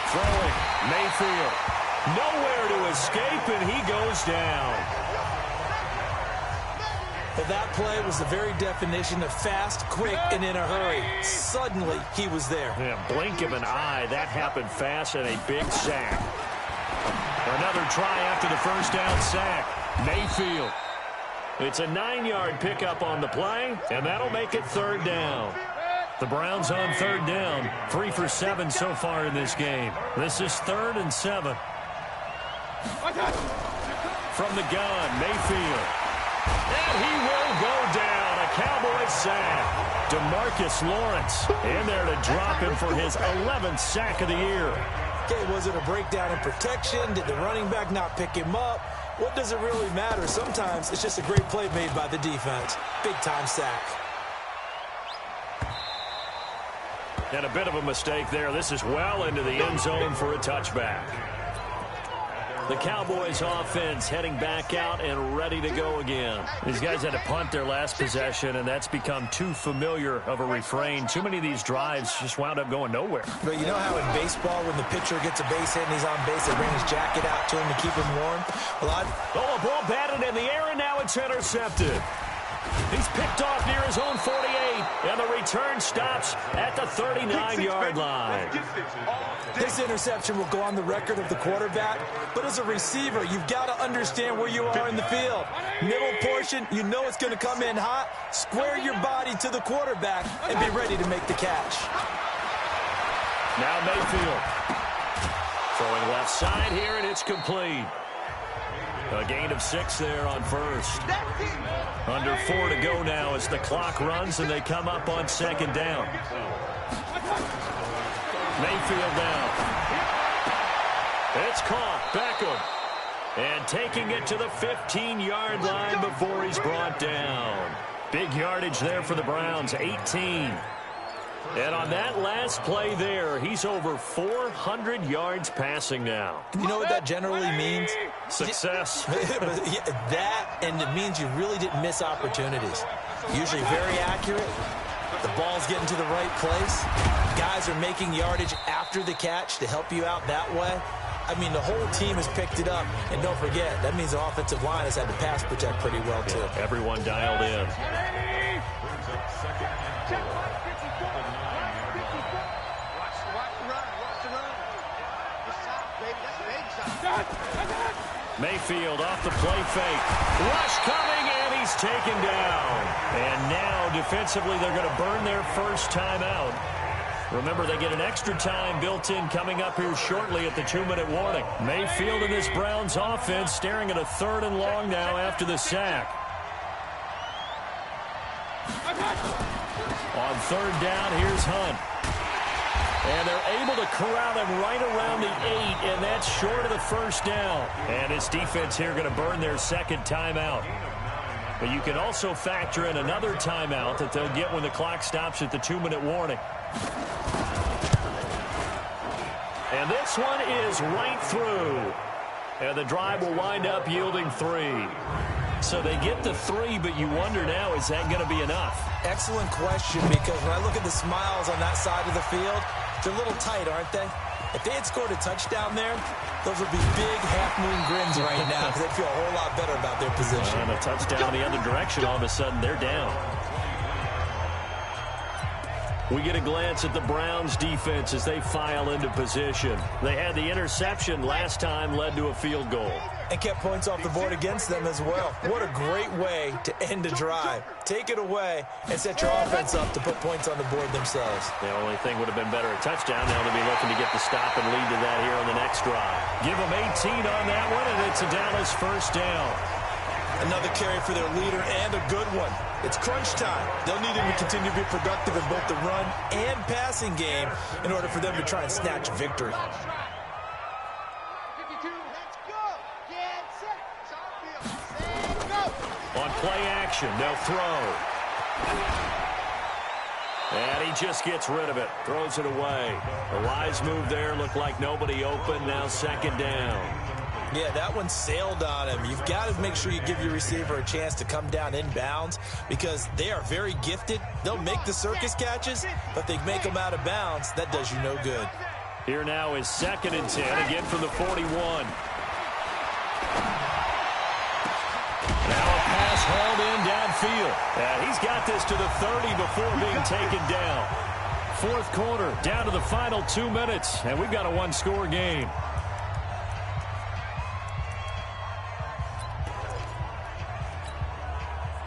Throwing, Mayfield. Nowhere to escape, and he goes down. Well, that play was the very definition of fast, quick, and in a hurry. Suddenly, he was there. Yeah, blink of an eye. That happened fast and a big sack. Another try after the first down sack. Mayfield. It's a 9-yard pickup on the play, and that'll make it 3rd down. The Browns on 3rd down. 3 for 7 so far in this game. This is 3rd and 7. From the gun, Mayfield. And he will go down. A Cowboy sack. DeMarcus Lawrence in there to drop him for his 11th sack of the year. Okay, was it a breakdown in protection? Did the running back not pick him up? What does it really matter? Sometimes it's just a great play made by the defense. Big-time sack. And a bit of a mistake there. This is well into the end zone for a touchback. The Cowboys offense heading back out and ready to go again. These guys had to punt their last possession, and that's become too familiar of a refrain. Too many of these drives just wound up going nowhere. But you know how in baseball, when the pitcher gets a base hit and he's on base, they bring his jacket out to him to keep him warm? A ball batted in the air, and now it's intercepted. He's picked off near his own 48, and the return stops at the 39-yard line. This interception will go on the record of the quarterback, but as a receiver, you've got to understand where you are in the field. Middle portion, you know it's going to come in hot. Square your body to the quarterback and be ready to make the catch. Now Mayfield. Throwing left side here, and it's complete. A gain of 6 there on first. Under 4 to go now as the clock runs and they come up on 2nd down. Mayfield down. It's caught. Beckham. And taking it to the 15-yard line before he's brought down. Big yardage there for the Browns, 18. And on that last play there, he's over 400 yards passing now. You know what that generally means? Success. That, and it means you really didn't miss opportunities. Usually very accurate. The ball's getting to the right place. Guys are making yardage after the catch to help you out that way. I mean, the whole team has picked it up. And don't forget, that means the offensive line has had to pass protect pretty well, too. Everyone dialed in. Mayfield off the play fake. Rush coming, and he's taken down. And now, defensively, they're going to burn their first timeout. Remember, they get an extra time built in coming up here shortly at the 2-minute warning. Mayfield and this Browns offense staring at a 3rd and long now after the sack. On 3rd down, here's Hunt. And they're able to corral him right around the 8, and that's short of the first down. And his defense here going to burn their 2nd timeout. But you can also factor in another timeout that they'll get when the clock stops at the 2-minute warning. And this one is right through. And the drive will wind up yielding 3. So they get the 3, but you wonder now, is that going to be enough? Excellent question, because when I look at the smiles on that side of the field, they're a little tight, aren't they? If they had scored a touchdown there, those would be big half-moon grins right now because they'd feel a whole lot better about their position. And a touchdown the other direction, all of a sudden they're down. We get a glance at the Browns defense as they file into position. They had the interception last time, led to a field goal. And kept points off the board against them as well. What a great way to end a drive. Take it away and set your offense up to put points on the board themselves. The only thing would have been better a touchdown. Now they'll be looking to get the stop and lead to that here on the next drive. Give them 18 on that one, and it's a Dallas first down. Another carry for their leader and a good one. It's crunch time. They'll need him to continue to be productive in both the run and passing game in order for them to try and snatch a victory. 52, let's go. Get set. Set, go. On play action, they'll throw. And he just gets rid of it. Throws it away. A wise move there. Looked like nobody open. Now 2nd down. Yeah, that one sailed on him. You've got to make sure you give your receiver a chance to come down inbounds because they are very gifted. They'll make the circus catches, but they make them out of bounds. That does you no good. Here now is 2nd and 10, again from the 41. Now a pass hauled in downfield. He's got this to the 30 before being taken down. 4th quarter, down to the final 2 minutes, and we've got a one-score game.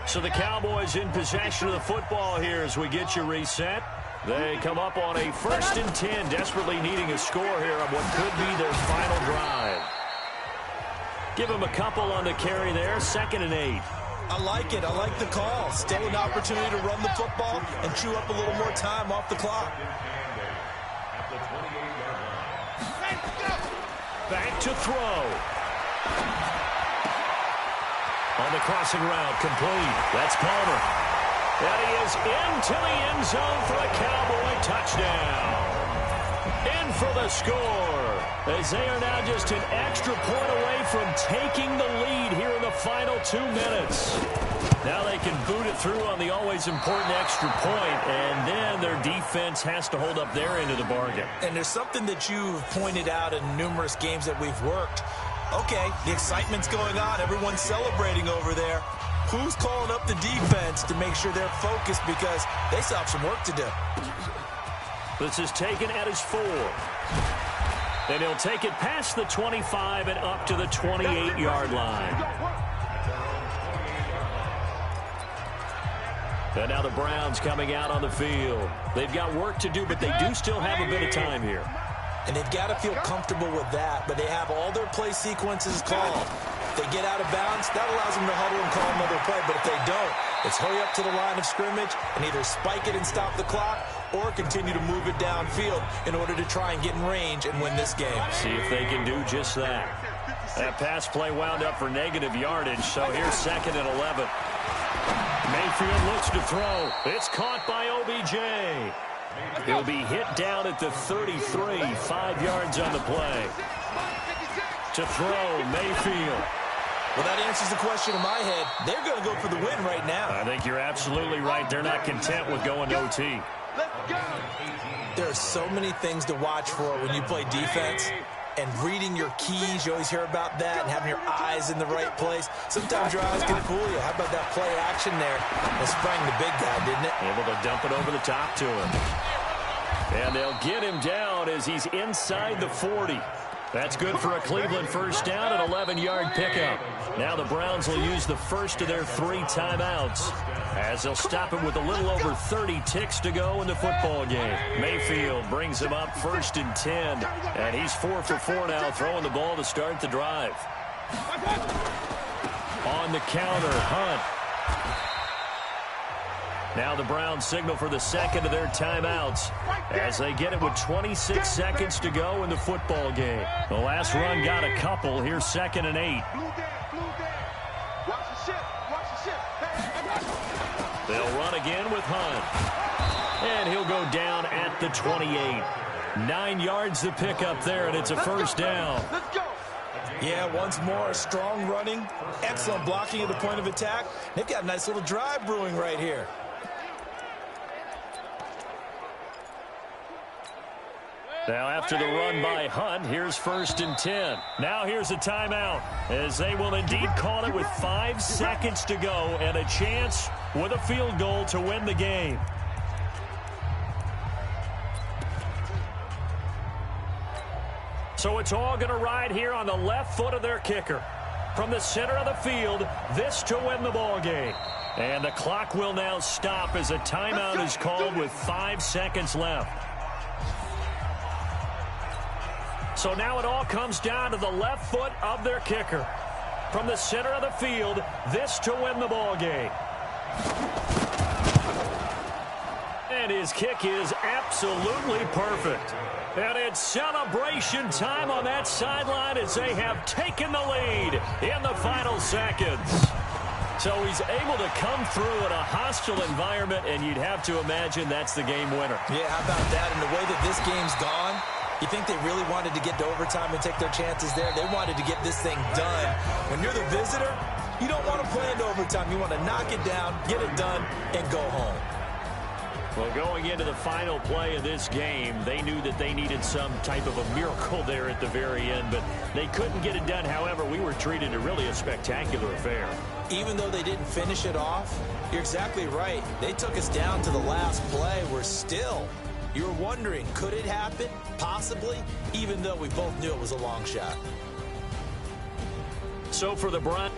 So the Cowboys in possession of the football here as we get you reset. They come up on a 1st and 10, desperately needing a score here on what could be their final drive. Give them a couple on the carry there, 2nd and 8. I like it. I like the call. Still an opportunity to run the football and chew up a little more time off the clock. Back to throw. On the crossing route, complete. That's Palmer. And he is into the end zone for a Cowboy touchdown. In for the score, as they are now just an extra point away from taking the lead here in the final 2 minutes. Now they can boot it through on the always important extra point, and then their defense has to hold up their end of the bargain. And there's something that you've pointed out in numerous games that we've worked. Okay, the excitement's going on. Everyone's celebrating over there. Who's calling up the defense to make sure they're focused because they still have some work to do? This is taken at his 4. And he'll take it past the 25 and up to the 28-yard line. And now the Browns coming out on the field. They've got work to do, but they do still have a bit of time here. And they've got to feel comfortable with that, but they have all their play sequences called. If they get out of bounds, that allows them to huddle and call another play. But if they don't, it's hurry up to the line of scrimmage and either spike it and stop the clock or continue to move it downfield in order to try and get in range and win this game. See if they can do just that. That pass play wound up for negative yardage, so here's 2nd and 11. Mayfield looks to throw. It's caught by OBJ. He'll be hit down at the 33, 5 yards on the play. To throw, Mayfield. Well, that answers the question in my head. They're going to go for the win right now. I think you're absolutely right. They're not content with going to OT. There are so many things to watch for when you play defense. And reading your keys, you always hear about that, and having your eyes in the right place. Sometimes your eyes can fool you. How about that play action there? It sprang the big guy, didn't it? Able to dump it over the top to him. And they'll get him down as he's inside the 40. That's good for a Cleveland first down, an 11-yard pickup. Now the Browns will use the first of their 3 timeouts as they'll stop it with a little over 30 ticks to go in the football game. Mayfield brings him up 1st and 10, and he's 4 for 4 now, throwing the ball to start the drive. On the counter, Hunt. Now the Browns signal for the 2nd of their timeouts as they get it with 26 seconds to go in the football game. The last run got a couple. Here's 2nd and 8. They'll run again with Hunt. And he'll go down at the 28. 9 yards to pick up there, and it's a first down. Yeah, once more, strong running, excellent blocking at the point of attack. They've got a nice little drive brewing right here. Now after the run by Hunt, here's 1st and 10. Now here's a timeout as they will indeed call it with 5 seconds to go and a chance with a field goal to win the game. So it's all going to ride here on the left foot of their kicker. From the center of the field, this to win the ball game. And the clock will now stop as a timeout is called with 5 seconds left. So now it all comes down to the left foot of their kicker. From the center of the field, this to win the ball game. And his kick is absolutely perfect. And it's celebration time on that sideline as they have taken the lead in the final seconds. So he's able to come through in a hostile environment, and you'd have to imagine that's the game winner. Yeah, how about that? And the way that this game's gone, You think they really wanted to get to overtime and take their chances there? They wanted to get this thing done. When you're the visitor, you don't want to play into overtime. You want to knock it down, get it done, and go home. Well, going into the final play of this game, they knew that they needed some type of a miracle there at the very end, but they couldn't get it done. However, we were treated to really a spectacular affair. Even though they didn't finish it off, you're exactly right. They took us down to the last play. We're still, you're wondering, could it happen? Possibly, even though we both knew it was a long shot. So for the Browns,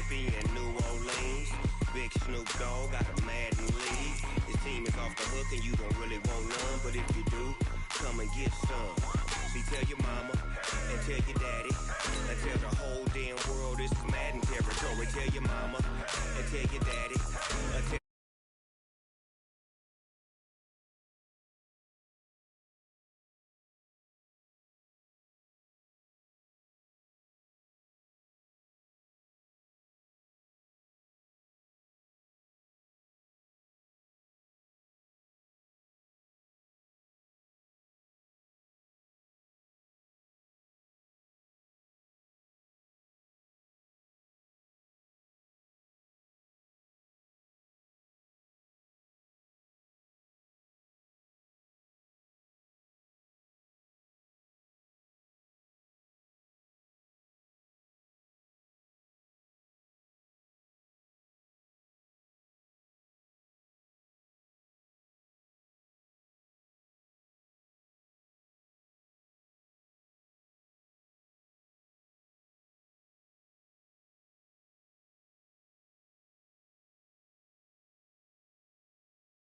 and New Orleans, Big Snoop Dogg got a Madden league. His team is off the hook and you don't really want none, but if you do, come and get some. See, tell your mama and tell your daddy and tell the whole damn world this is Madden territory. Tell your mama and tell your daddy and tell